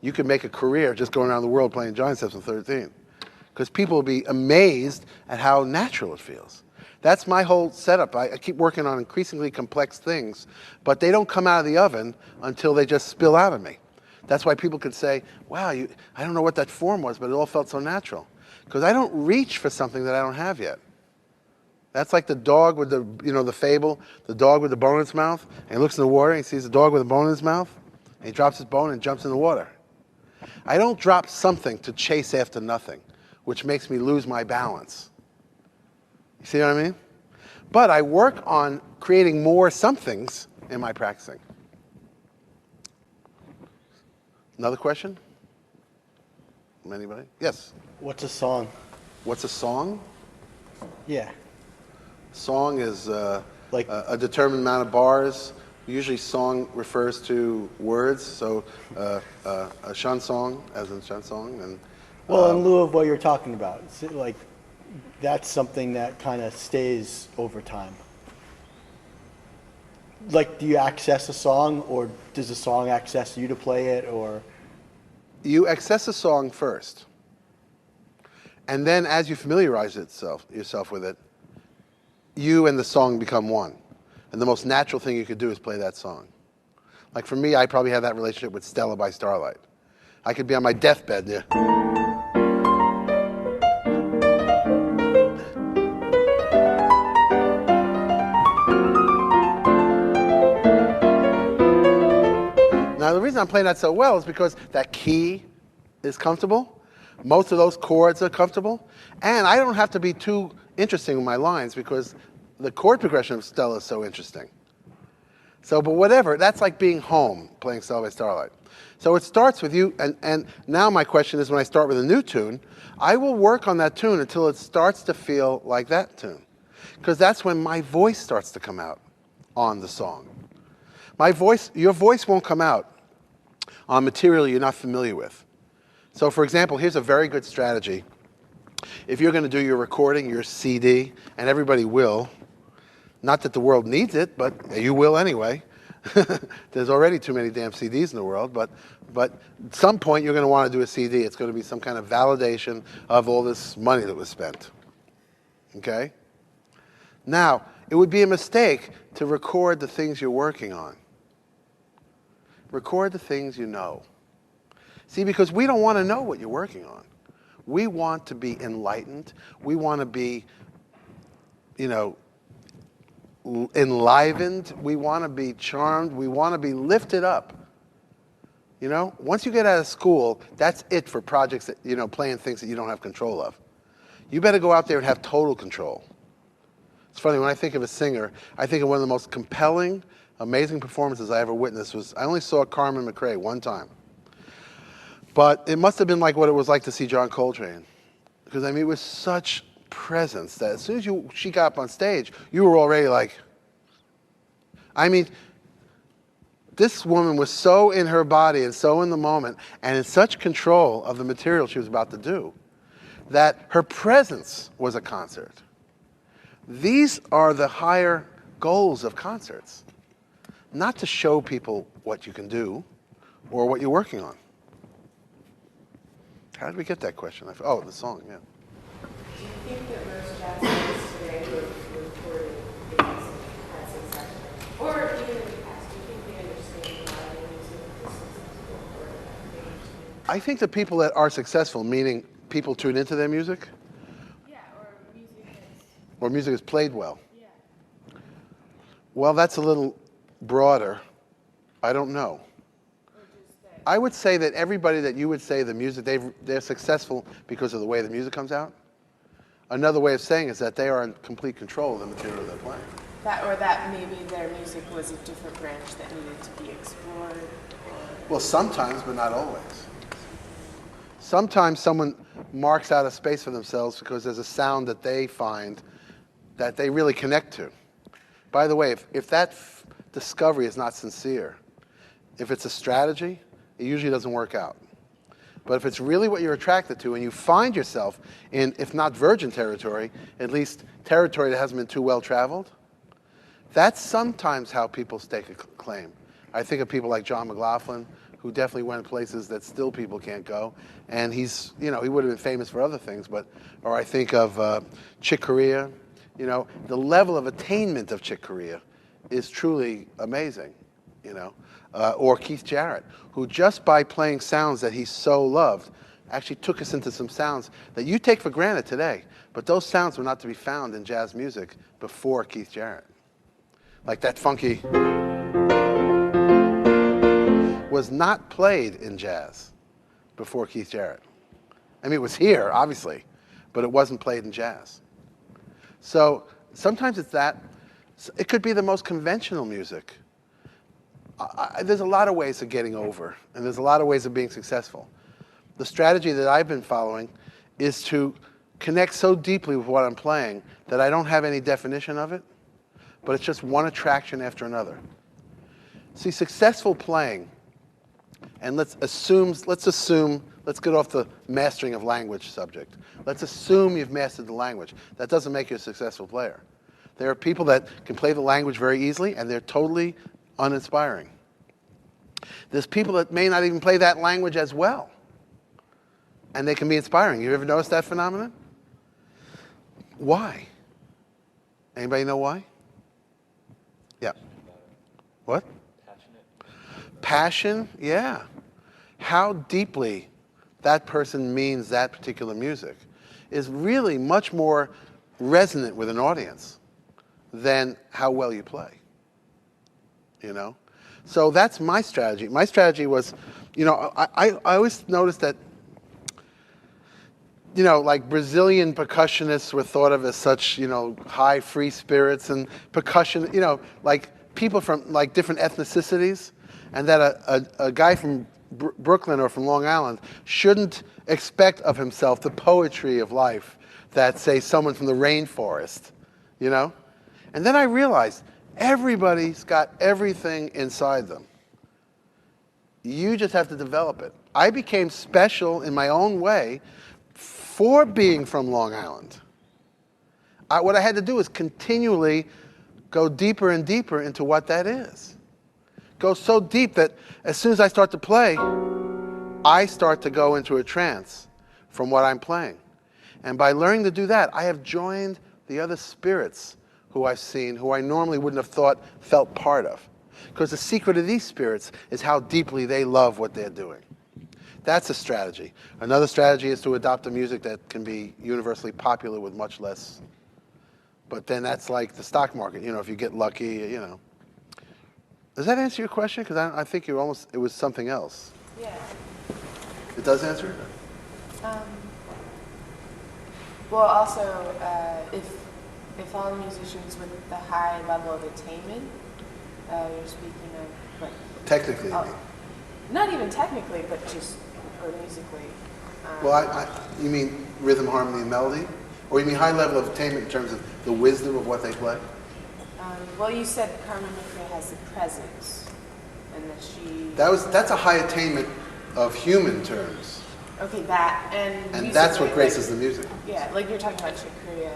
you can make a career just going around the world playing giant steps in 13. Because people will be amazed at how natural it feels. That's my whole setup. I keep working on increasingly complex things, but they don't come out of the oven until they just spill out of me. That's why people could say, wow, I don't know what that form was, but it all felt so natural. Because I don't reach for something that I don't have yet. That's like the dog with the fable, the dog with the bone in its mouth, and he looks in the water, and he sees the dog with a bone in his mouth, and he drops his bone and jumps in the water. I don't drop something to chase after nothing, which makes me lose my balance. You see what I mean? But I work on creating more somethings in my practicing. Another question? Anybody? Yes? What's a song? What's a song? Yeah. Song is Like- a determined amount of bars. Usually song refers to words, so a chanson, as in chanson. And, Well, in lieu of what you're talking about, like that's something that kind of stays over time. Like, do you access a song, or does the song access you to play it, or? You access a song first. And then as you familiarize yourself with it, you and the song become one. And the most natural thing you could do is play that song. Like for me, I probably have that relationship with Stella by Starlight. I could be on my deathbed there. Now, the reason I'm playing that so well is because that key is comfortable. Most of those chords are comfortable. And I don't have to be too interesting with my lines because the chord progression of Stella is so interesting. So, but whatever, that's like being home playing Stella by Starlight. So it starts with you, and now my question is when I start with a new tune, I will work on that tune until it starts to feel like that tune. Because that's when my voice starts to come out on the song. Your voice won't come out on material you're not familiar with. So for example, here's a very good strategy. If you're going to do your recording, your CD, and everybody will, not that the world needs it, but you will anyway. There's already too many damn CDs in the world, but at some point you're going to want to do a CD. It's going to be some kind of validation of all this money that was spent. Okay? Now, it would be a mistake to record the things you're working on. Record the things you know. See, because we don't want to know what you're working on. We want to be enlightened. We want to be, enlivened. We want to be charmed. We want to be lifted up. Once you get out of school, that's it for projects that, playing things that you don't have control of. You better go out there and have total control. It's funny, when I think of a singer, I think of one of the most compelling, amazing performances I ever witnessed was, I only saw Carmen McRae one time. But it must have been like what it was like to see John Coltrane. Because, it was such presence that as soon as she got up on stage, you were already like, this woman was so in her body and so in the moment and in such control of the material she was about to do that her presence was a concert. These are the higher goals of concerts. Not to show people what you can do or what you're working on. How did we get that question? Oh, the song, yeah. Do you think that most jazz artists today who have recorded things had success, or even in the past, do you think they understand why they music is successful, or they understand? I think the people that are successful, meaning people tune into their music, Yeah, or music is played well. yeah. Well, that's a little broader. I don't know. I would say that everybody that you would say the music, they're successful because of the way the music comes out. Another way of saying is that they are in complete control of the material they're playing. That maybe their music was a different branch that needed to be explored. Well, sometimes, but not always. Sometimes someone marks out a space for themselves because there's a sound that they find that they really connect to. By the way, if that discovery is not sincere, if it's a strategy, it usually doesn't work out. But if it's really what you're attracted to and you find yourself in, if not virgin territory, at least territory that hasn't been too well traveled, that's sometimes how people stake a claim. I think of people like John McLaughlin, who definitely went places that still people can't go. And he's, he would have been famous for other things, or I think of Chick Corea. The level of attainment of Chick Corea is truly amazing, or Keith Jarrett, who just by playing sounds that he so loved, actually took us into some sounds that you take for granted today, but those sounds were not to be found in jazz music before Keith Jarrett. Like that funky was not played in jazz before Keith Jarrett. It was here, obviously, but it wasn't played in jazz. So sometimes it's that. It could be the most conventional music. There's a lot of ways of getting over, and there's a lot of ways of being successful. The strategy that I've been following is to connect so deeply with what I'm playing that I don't have any definition of it, but it's just one attraction after another. See, successful playing, and let's get off the mastering of language subject. Let's assume you've mastered the language. That doesn't make you a successful player. There are people that can play the language very easily, and they're totally uninspiring. There's people that may not even play that language as well, and they can be inspiring. You ever noticed that phenomenon? Why? Anybody know why? Yeah. What? Passion, yeah. How deeply that person means that particular music is really much more resonant with an audience than how well you play. So that's my strategy. My strategy was, I always noticed that, like Brazilian percussionists were thought of as such, high free spirits, and percussion, like people from like different ethnicities, and that a guy from Brooklyn or from Long Island shouldn't expect of himself the poetry of life that, say, someone from the rainforest, And then I realized everybody's got everything inside them. You just have to develop it. I became special in my own way for being from Long Island. What I had to do is continually go deeper and deeper into what that is. Go so deep that as soon as I start to play, I start to go into a trance from what I'm playing. And by learning to do that, I have joined the other spirits who I've seen, who I normally wouldn't have thought felt part of. Because the secret of these spirits is how deeply they love what they're doing. That's a strategy. Another strategy is to adopt a music that can be universally popular with much less. But then that's like the stock market. If you get lucky, Does that answer your question? Because I think it was something else. Yeah. It does answer it? Well, also, if all musicians with the high level of attainment, you're speaking of, but Technically, you mean. not even technically, but just or musically. Well, you mean rhythm, harmony, and melody? Or you mean high level of attainment in terms of the wisdom of what they play? Well, you said Carmen McRae has the presence, and that she. That's a high attainment of human terms. Okay, that And that's what graces the music. Yeah, like you're talking about Chick Corea,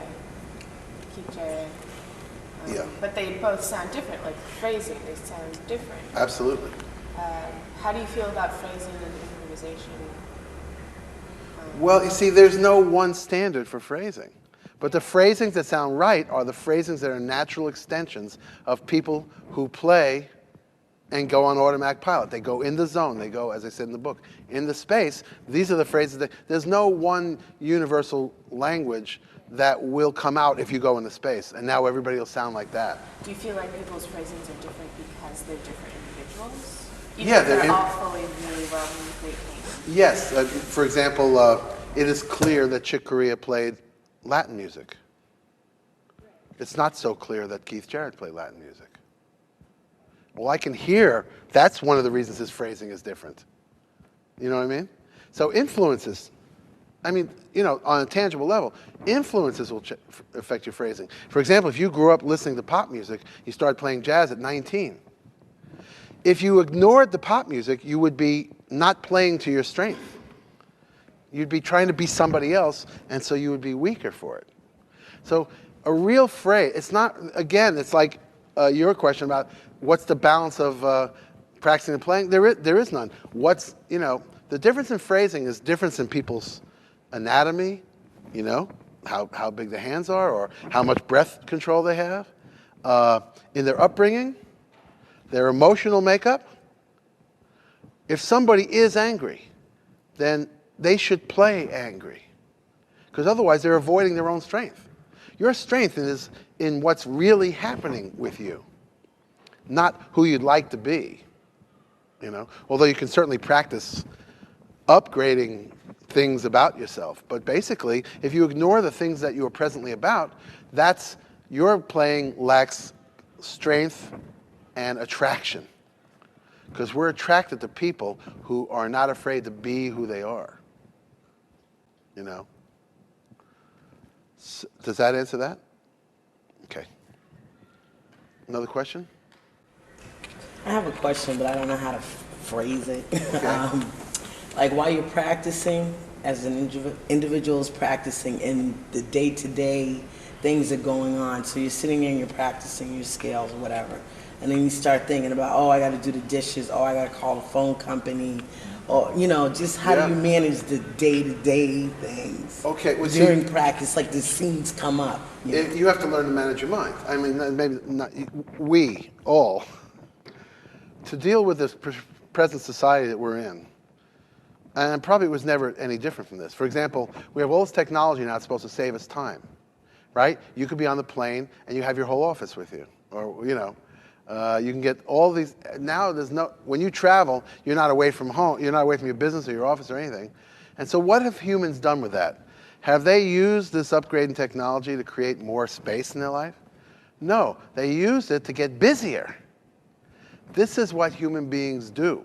Kiche. Yeah. But they both sound different, like phrasing, they sound different. Absolutely. How do you feel about phrasing and improvisation? Well, you see, there's no one standard for phrasing. But the phrasings that sound right are the phrasings that are natural extensions of people who play and go on automatic pilot. They go in the zone. They go, as I said in the book, in the space. These are the phrases there's no one universal language that will come out if you go into space. And now everybody will sound like that. Do you feel like people's phrasings are different because they're different individuals? Even Yeah, if they're all fully really well musically trained? Yes. For example, it is clear that Chick Corea played Latin music. It's not so clear that Keith Jarrett played Latin music. Well, I can hear, that's one of the reasons his phrasing is different. You know what I mean? So influences, on a tangible level, influences will affect your phrasing. For example, if you grew up listening to pop music, you started playing jazz at 19. If you ignored the pop music, you would be not playing to your strength. You'd be trying to be somebody else, and so you would be weaker for it. So a real phrase, it's not, again, it's like your question about what's the balance of practicing and playing? There is none. The difference in phrasing is difference in people's anatomy, how big the hands are or how much breath control they have, in their upbringing, their emotional makeup. If somebody is angry, then they should play angry, because otherwise they're avoiding their own strength. Your strength is in what's really happening with you, not who you'd like to be. Although you can certainly practice upgrading things about yourself. But basically, if you ignore the things that you are presently about, that's your playing lacks strength and attraction. Because we're attracted to people who are not afraid to be who they are. Does that answer that? Okay. Another question? I have a question, but I don't know how to phrase it. Okay. Like while you're practicing, as an individual is practicing in the day-to-day things that are going on. So you're sitting there and you're practicing your scales or whatever. And then you start thinking about, I got to do the dishes, I got to call the phone company, or, just how do you manage the day-to-day things during practice, like the scenes come up. You have to learn to manage your mind. Maybe not, we all, to deal with this present society that we're in, and probably it was never any different from this. For example, we have all this technology now that's supposed to save us time, right? You could be on the plane and you have your whole office with you, or, you can get all these. Now when you travel, you're not away from home, you're not away from your business or your office or anything. And so what have humans done with that? Have they used this upgrade in technology to create more space in their life? No, they used it to get busier. This is what human beings do.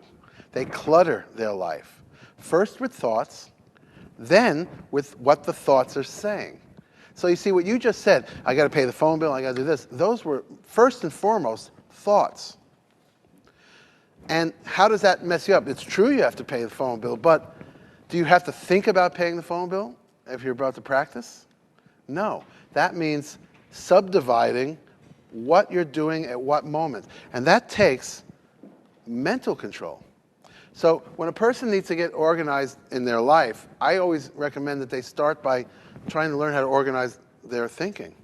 They clutter their life. First with thoughts, then with what the thoughts are saying. So you see what you just said, I got to pay the phone bill, I got to do this. Those were first and foremost thoughts. And how does that mess you up? It's true you have to pay the phone bill, but do you have to think about paying the phone bill if you're about to practice? No. That means subdividing what you're doing at what moment. And that takes mental control. So when a person needs to get organized in their life, I always recommend that they start by trying to learn how to organize their thinking.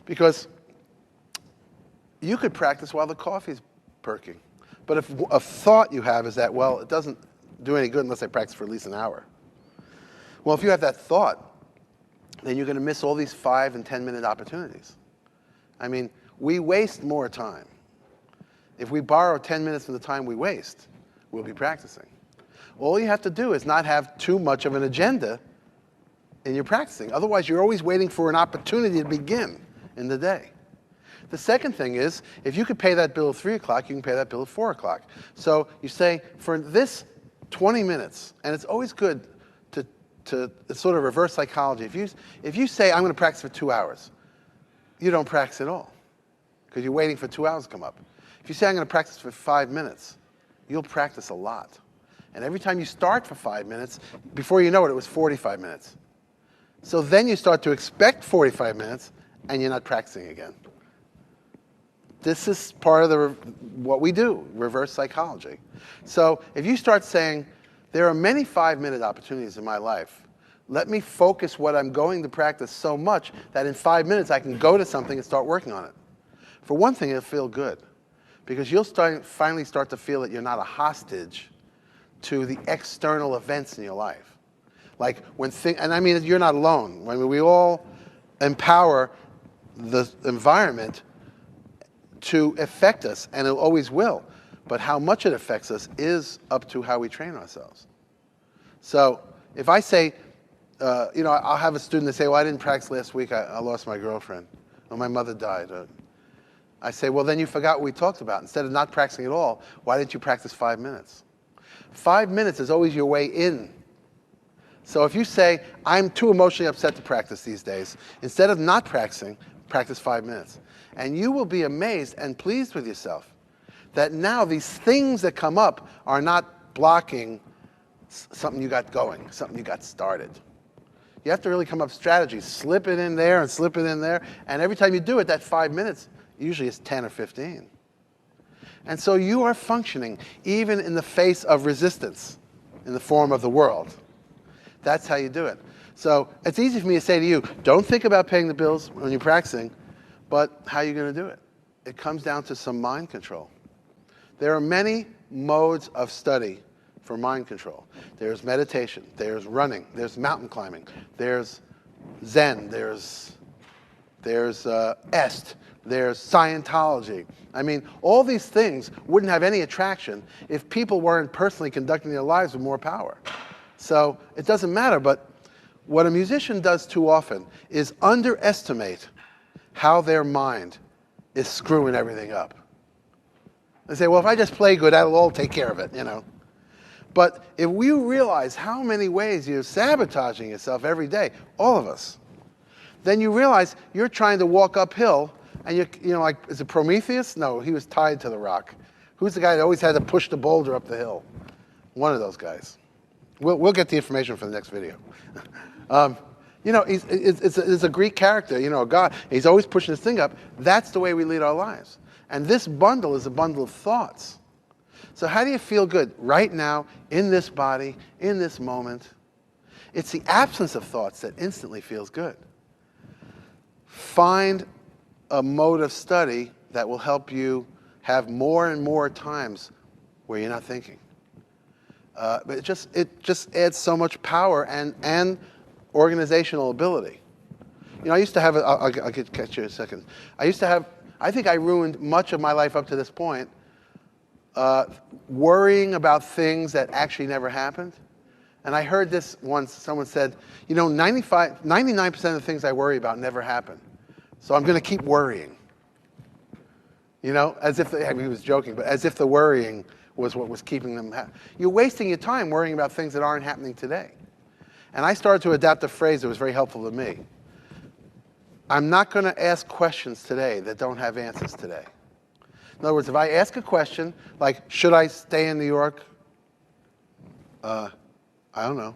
Because you could practice while the coffee's perking. But if a thought you have is that, well, it doesn't do any good unless I practice for at least an hour. Well, if you have that thought, then you're going to miss all these 5 and 10-minute opportunities. I mean, we waste more time. If we borrow 10 minutes from the time we waste, we'll be practicing. All you have to do is not have too much of an agenda in your practicing. Otherwise, you're always waiting for an opportunity to begin in the day. The second thing is, if you could pay that bill at 3 o'clock, you can pay that bill at 4 o'clock. So you say, for this 20 minutes, and it's always good to it's sort of reverse psychology. If you say, I'm going to practice for 2 hours, you don't practice at all, because you're waiting for 2 hours to come up. If you say, I'm going to practice for 5 minutes, you'll practice a lot. And every time you start for 5 minutes, before you know it, it was 45 minutes. So then you start to expect 45 minutes, and you're not practicing again. This is part of what we do, reverse psychology. So if you start saying, there are many 5-minute opportunities in my life, let me focus what I'm going to practice so much that in 5 minutes I can go to something and start working on it. For one thing, it'll feel good, because you'll finally start to feel that you're not a hostage to the external events in your life. Like and I mean, you're not alone. I mean, we all empower the environment to affect us, and it always will. But how much it affects us is up to how we train ourselves. So if I say, I'll have a student that say, well, I didn't practice last week, I lost my girlfriend, or my mother died. I say, well, then you forgot what we talked about. Instead of not practicing at all, why didn't you practice 5 minutes? 5 minutes is always your way in. So if you say, I'm too emotionally upset to practice these days, instead of not practicing, practice 5 minutes. And you will be amazed and pleased with yourself that now these things that come up are not blocking something you got going, something you got started. You have to really come up with strategies. Slip it in there and slip it in there. And every time you do it, that 5 minutes usually is 10 or 15. And so you are functioning even in the face of resistance in the form of the world. That's how you do it. So it's easy for me to say to you, don't think about paying the bills when you're practicing, but how are you going to do it? It comes down to some mind control. There are many modes of study for mind control. There's meditation, there's running, there's mountain climbing, there's Zen, there's Est, there's Scientology. I mean, all these things wouldn't have any attraction if people weren't personally conducting their lives with more power. So it doesn't matter, but what a musician does too often is underestimate how their mind is screwing everything up. They say, well, if I just play good, that'll all take care of it, But if you realize how many ways you're sabotaging yourself every day, all of us, then you realize you're trying to walk uphill, and like, is it Prometheus? No, he was tied to the rock. Who's the guy that always had to push the boulder up the hill? One of those guys. We'll get the information for the next video. It's a Greek character, a god. He's always pushing this thing up. That's the way we lead our lives. And this bundle is a bundle of thoughts. So how do you feel good right now, in this body, in this moment? It's the absence of thoughts that instantly feels good. Find a mode of study that will help you have more and more times where you're not thinking. But it just adds so much power and organizational ability. I used to have, I'll catch you in a second. I think I ruined much of my life up to this point worrying about things that actually never happened. And I heard this once, someone said, 99% of the things I worry about never happen. So I'm going to keep worrying. As if, he was joking, but as if the worrying was what was keeping them happy. You're wasting your time worrying about things that aren't happening today. And I started to adapt a phrase that was very helpful to me. I'm not going to ask questions today that don't have answers today. In other words, if I ask a question, like, should I stay in New York? I don't know.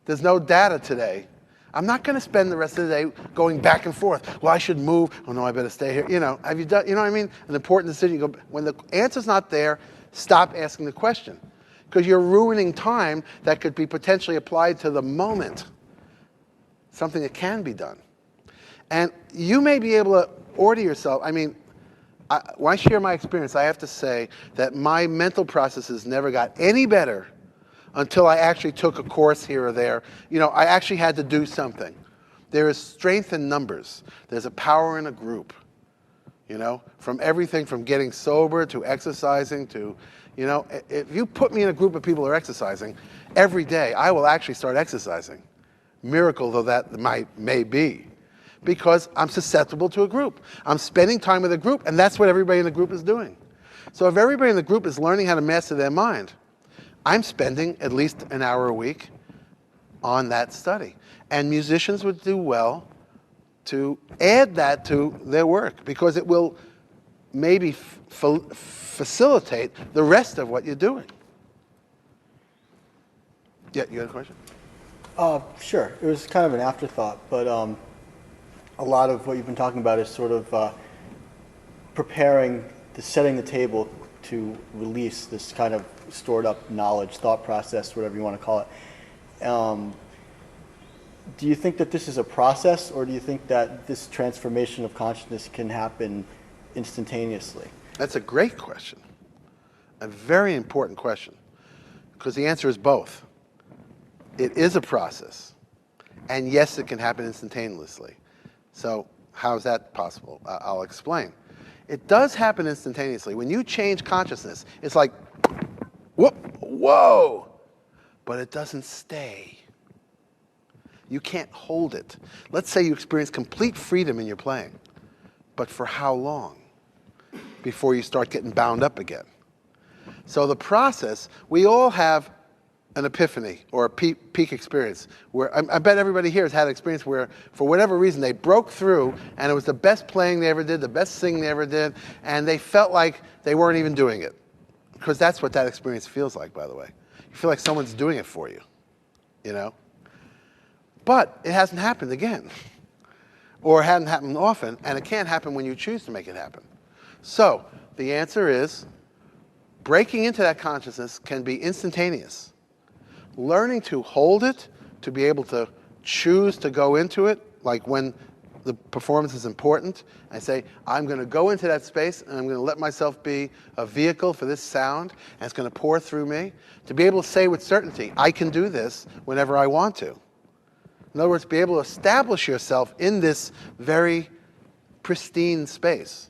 There's no data today. I'm not going to spend the rest of the day going back and forth. Well, I should move. Oh, no, I better stay here. Have you done, what I mean? An important decision. You go, when the answer's not there, stop asking the question. Because you're ruining time that could be potentially applied to the moment. Something that can be done. And you may be able to order yourself. I mean, when I share my experience, I have to say that my mental processes never got any better until I actually took a course here or there. You know, I actually had to do something. There is strength in numbers. There's a power in a group. You know, from everything from getting sober to exercising to, you know, if you put me in a group of people who are exercising, every day I will actually start exercising. Miracle though that may be. Because I'm susceptible to a group. I'm spending time with a group, and that's what everybody in the group is doing. So if everybody in the group is learning how to master their mind, I'm spending at least an hour a week on that study. And musicians would do well to add that to their work, because it will maybe facilitate the rest of what you're doing. Yeah, you had a question? Sure. It was kind of an afterthought, but a lot of what you've been talking about is sort of setting the table to release this kind of stored up knowledge, thought process, whatever you want to call it. Do you think that this is a process, or do you think that this transformation of consciousness can happen instantaneously? That's a great question. A very important question. Because the answer is both. It is a process. And yes, it can happen instantaneously. So how is that possible? I'll explain. It does happen instantaneously. When you change consciousness, it's like, whoa, but it doesn't stay. You can't hold it. Let's say you experience complete freedom in your playing, but for how long before you start getting bound up again? So the process, we all have an epiphany or a peak experience where I bet everybody here has had an experience where, for whatever reason, they broke through and it was the best playing they ever did, the best singing they ever did, and they felt like they weren't even doing it. Because that's what that experience feels like, by the way. You feel like someone's doing it for you, you know? But it hasn't happened again. Or it hadn't happened often, and it can't happen when you choose to make it happen. So the answer is, breaking into that consciousness can be instantaneous. Learning to hold it, to be able to choose to go into it, like when the performance is important, I say, I'm going to go into that space and I'm going to let myself be a vehicle for this sound, and it's going to pour through me. To be able to say with certainty, I can do this whenever I want to. In other words, be able to establish yourself in this very pristine space.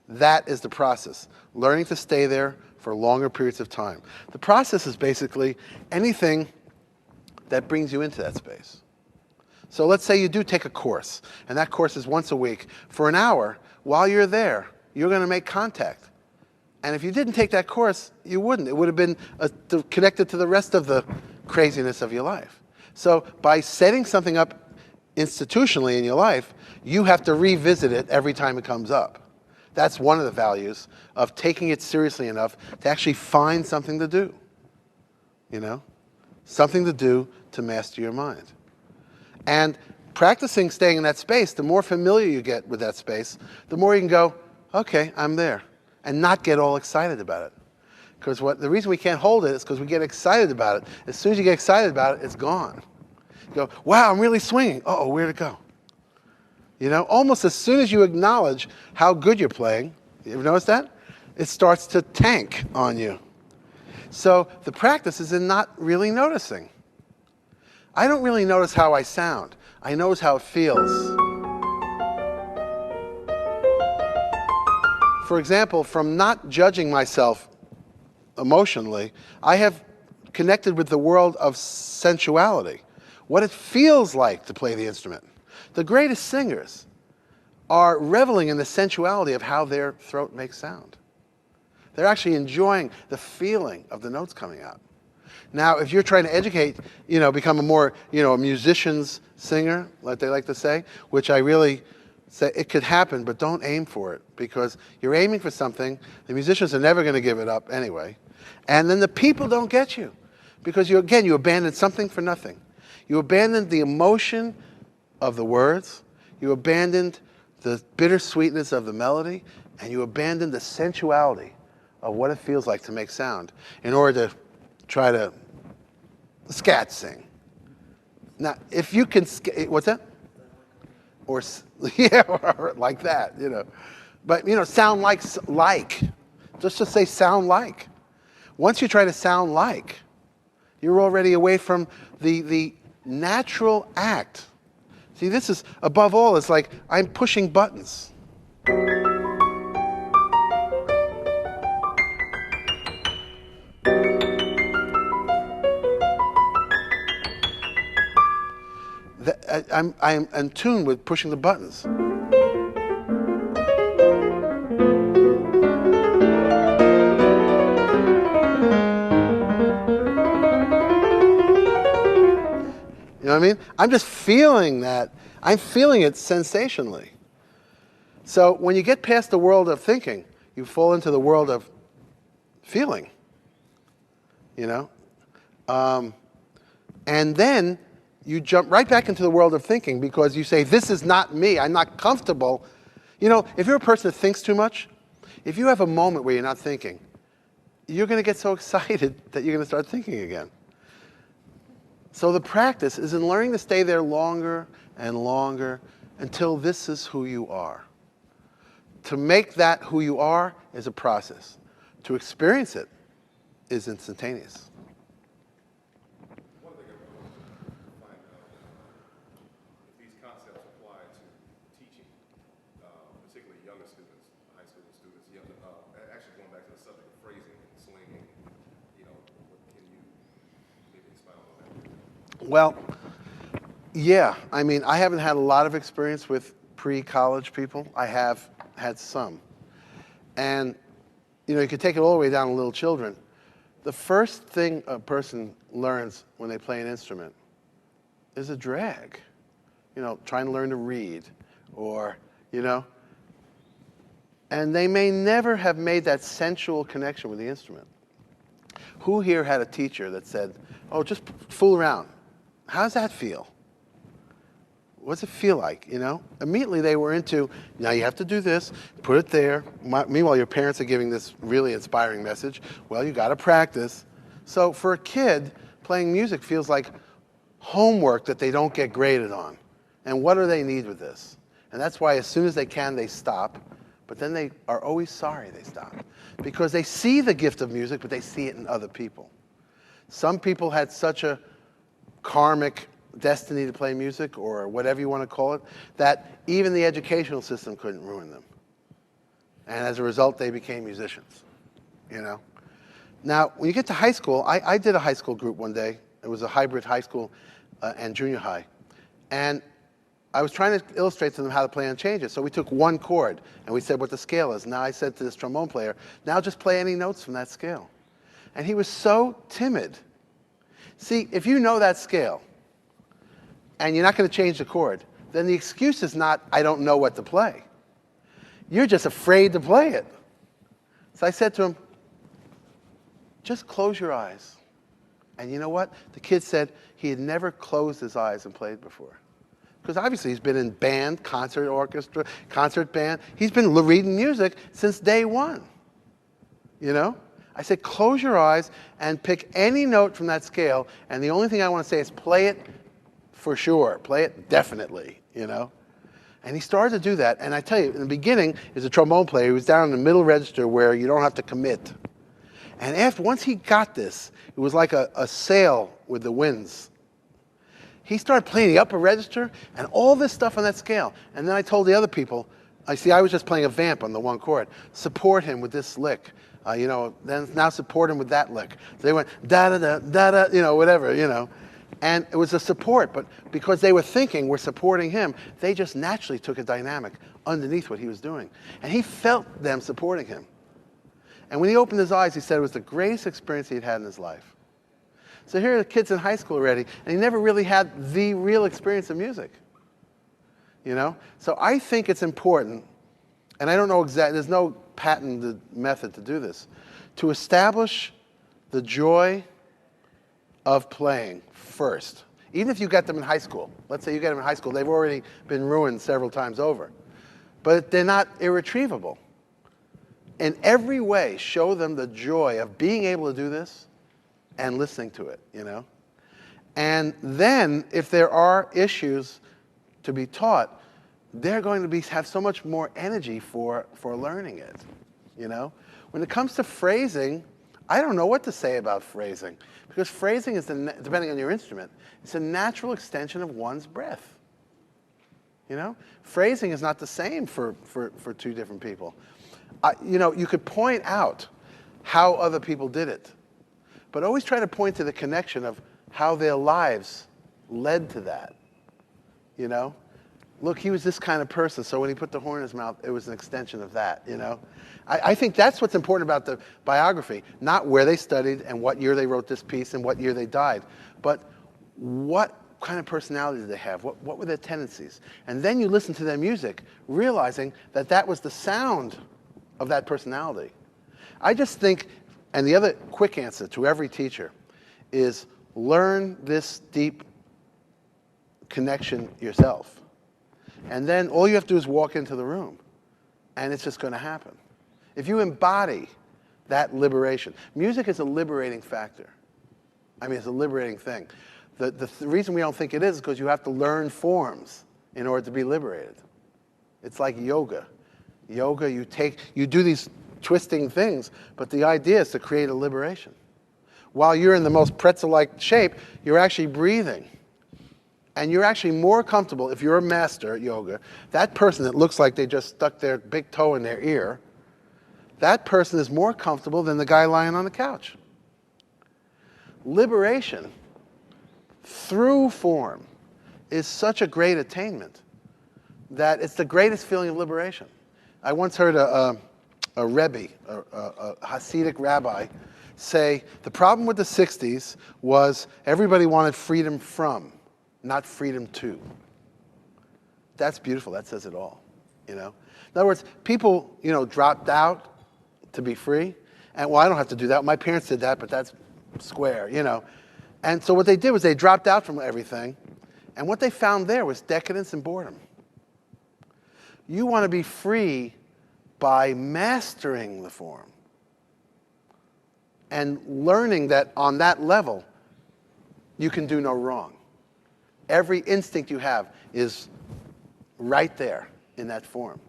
That is the process. Learning to stay there for longer periods of time. The process is basically anything that brings you into that space. So let's say you do take a course, and that course is once a week. For an hour, while you're there, you're going to make contact. And if you didn't take that course, you wouldn't. It would have been connected to the rest of the craziness of your life. So by setting something up institutionally in your life, you have to revisit it every time it comes up. That's one of the values of taking it seriously enough to actually find something to do. You know? Something to do to master your mind. And practicing staying in that space, the more familiar you get with that space, the more you can go, okay, I'm there, and not get all excited about it. Because the reason we can't hold it is because we get excited about it. As soon as you get excited about it, it's gone. You go, wow, I'm really swinging. Uh-oh, where'd it go? You know, almost as soon as you acknowledge how good you're playing, you ever notice that? It starts to tank on you. So the practice is in not really noticing. I don't really notice how I sound. I notice how it feels. For example, from not judging myself emotionally, I have connected with the world of sensuality. What it feels like to play the instrument. The greatest singers are reveling in the sensuality of how their throat makes sound. They're actually enjoying the feeling of the notes coming out. Now, if you're trying to educate, become a more, a musician's singer, like they like to say, which I really say it could happen, but don't aim for it, because you're aiming for something. The musicians are never going to give it up anyway. And then the people don't get you, because you abandoned something for nothing. You abandoned the emotion of the words, you abandoned the bittersweetness of the melody, and you abandoned the sensuality of what it feels like to make sound in order to try to scat sing. Now, if you can, what's that? Or, yeah, or like that, But, sound like. Just to say sound like. Once you try to sound like, you're already away from the natural act. See, this is, above all, it's like I'm pushing buttons. I'm in tune with pushing the buttons. You know what I mean? I'm just feeling that. I'm feeling it sensationally. So when you get past the world of thinking, you fall into the world of feeling. And then you jump right back into the world of thinking because you say, this is not me. I'm not comfortable. If you're a person that thinks too much, if you have a moment where you're not thinking, you're going to get so excited that you're going to start thinking again. So the practice is in learning to stay there longer and longer until this is who you are. To make that who you are is a process. To experience it is instantaneous. One thing I find if these concepts apply to teaching, particularly younger students, high school students, actually going back to the subject of phrasing and slinging, can you maybe expound on that? Well, yeah. I mean, I haven't had a lot of experience with pre-college people. I have had some. And, you could take it all the way down to little children. The first thing a person learns when they play an instrument is a drag. Trying to learn to read or, and they may never have made that sensual connection with the instrument. Who here had a teacher that said, oh, just fool around? How does that feel? What's it feel like, Immediately they were into, now you have to do this, put it there. Meanwhile, your parents are giving this really inspiring message. Well, you got to practice. So for a kid, playing music feels like homework that they don't get graded on. And what do they need with this? And that's why as soon as they can, they stop. But then they are always sorry they stop. Because they see the gift of music, but they see it in other people. Some people had such a karmic destiny to play music, or whatever you want to call it, that even the educational system couldn't ruin them. And as a result, they became musicians, Now, when you get to high school, I did a high school group one day. It was a hybrid high school and junior high. And I was trying to illustrate to them how to play on changes. So we took one chord, and we said what the scale is. Now I said to this trombone player, now just play any notes from that scale. And he was so timid. See, if you know that scale, and you're not going to change the chord, then the excuse is not, I don't know what to play. You're just afraid to play it. So I said to him, just close your eyes. And you know what? The kid said he had never closed his eyes and played before. Because obviously he's been in band, concert orchestra, concert band. He's been reading music since day one. I said, close your eyes and pick any note from that scale. And the only thing I want to say is play it for sure. Play it definitely, And he started to do that. And I tell you, in the beginning, as a trombone player, he was down in the middle register where you don't have to commit. And once he got this, it was like a sail with the winds. He started playing the upper register and all this stuff on that scale. And then I told the other people, I was just playing a vamp on the one chord. Support him with this lick. Then now support him with that lick. So they went da-da-da, da-da, whatever, And it was a support, but because they were thinking we're supporting him, they just naturally took a dynamic underneath what he was doing. And he felt them supporting him. And when he opened his eyes, he said it was the greatest experience he'd had in his life. So here are the kids in high school already, and he never really had the real experience of music. So I think it's important, and I don't know exactly, there's no patented method to do this, to establish the joy of playing first. Even if you get them in high school. Let's say you get them in high school, they've already been ruined several times over. But they're not irretrievable. In every way, show them the joy of being able to do this and listening to it, And then, if there are issues to be taught, they're going to have so much more energy for learning it, you know? When it comes to phrasing, I don't know what to say about phrasing, because phrasing is, depending on your instrument, it's a natural extension of one's breath. You know? Phrasing is not the same for two different people. You know, you could point out how other people did it, but always try to point to the connection of how their lives led to that. You know? Look, he was this kind of person, so when he put the horn in his mouth, it was an extension of that, you know? I think that's what's important about the biography, not where they studied and what year they wrote this piece and what year they died, but what kind of personality did they have? What were their tendencies? And then you listen to their music, realizing that that was the sound of that personality. I just think, and the other quick answer to every teacher is learn this deep connection yourself. And then all you have to do is walk into the room, and it's just going to happen. If you embody that liberation, music is a liberating factor. I mean, it's a liberating thing. The reason we don't think it is because you have to learn forms in order to be liberated. It's like yoga. Yoga, you do these twisting things, but the idea is to create a liberation. While you're in the most pretzel-like shape, you're actually breathing. And you're actually more comfortable, if you're a master at yoga, that person that looks like they just stuck their big toe in their ear, that person is more comfortable than the guy lying on the couch. Liberation through form is such a great attainment that it's the greatest feeling of liberation. I once heard a Rebbe, a Hasidic rabbi, say the problem with the 60s was everybody wanted freedom from, not freedom to. That's beautiful. That says it all, you know? In other words, people, you know, dropped out to be free. And, well, I don't have to do that. My parents did that, but that's square, you know? And so what they did was they dropped out from everything. And what they found there was decadence and boredom. You want to be free by mastering the form and learning that on that level, you can do no wrong. Every instinct you have is right there in that form.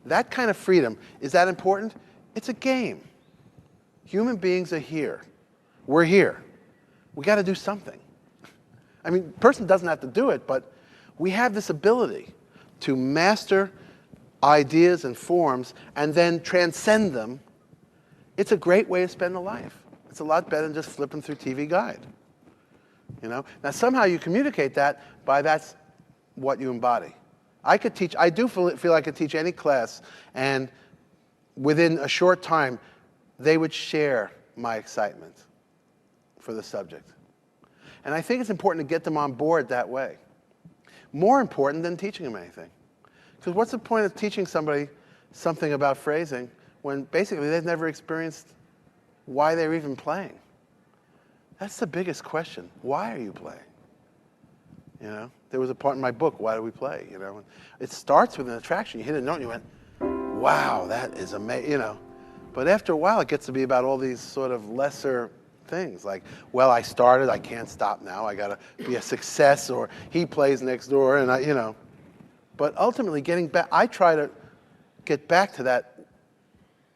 That kind of freedom, is that important? It's a game. Human beings are here. We're here. We got to do something. I mean, a person doesn't have to do it, but we have this ability to master ideas and forms and then transcend them. It's a great way to spend a life. It's a lot better than just flipping through TV Guide. You know? Now, somehow you communicate that by that's what you embody. I could teach, I do feel I could teach any class, and within a short time, they would share my excitement for the subject. And I think it's important to get them on board that way. More important than teaching them anything. Because what's the point of teaching somebody something about phrasing when basically they've never experienced why they're even playing? That's the biggest question. Why are you playing? You know, there was a part in my book, Why Do We Play? You know, it starts with an attraction. You hit a note and you went, wow, that is amazing, you know. But after a while, it gets to be about all these sort of lesser things, like, well, I started, I can't stop now, I gotta be a success, or he plays next door, and I, you know. But ultimately, getting back, I try to get back to that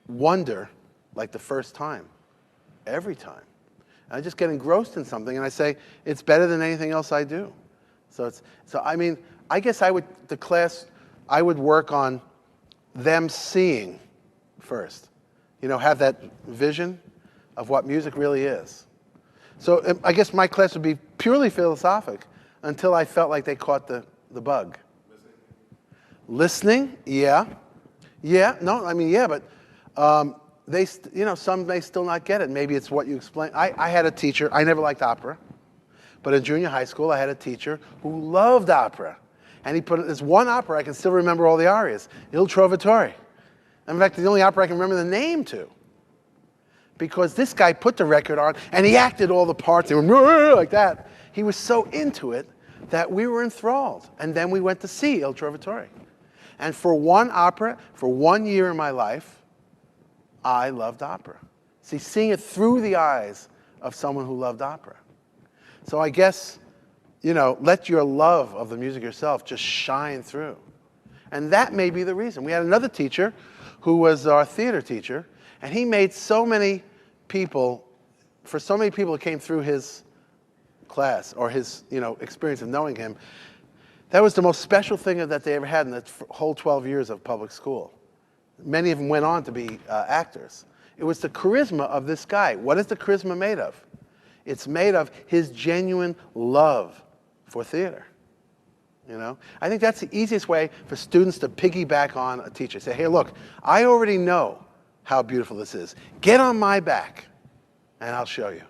wonder like the first time, every time. I just get engrossed in something, and I say, it's better than anything else I do. So I mean, I guess I would work on them seeing first. You know, have that vision of what music really is. So I guess my class would be purely philosophic until I felt like they caught the bug. Listening, yeah. Yeah, no, I mean, yeah, but some may still not get it. Maybe it's what you explain. I had a teacher, I never liked opera, but in junior high school, I had a teacher who loved opera. And he put this one opera, I can still remember all the arias, Il Trovatore. In fact, the only opera I can remember the name to. Because this guy put the record on, and he acted all the parts, and went like that. He was so into it that we were enthralled. And then we went to see Il Trovatore. And for one opera, for 1 year in my life, I loved opera. See, seeing it through the eyes of someone who loved opera. So I guess, you know, let your love of the music yourself just shine through. And that may be the reason. We had another teacher who was our theater teacher, and he made so many people, for so many people who came through his class or his experience of knowing him, that was the most special thing that they ever had in the whole 12 years of public school. Many of them went on to be actors. It was the charisma of this guy. What is the charisma made of? It's made of his genuine love for theater. I think that's the easiest way for students to piggyback on a teacher. Say, hey, look, I already know how beautiful this is. Get on my back, and I'll show you.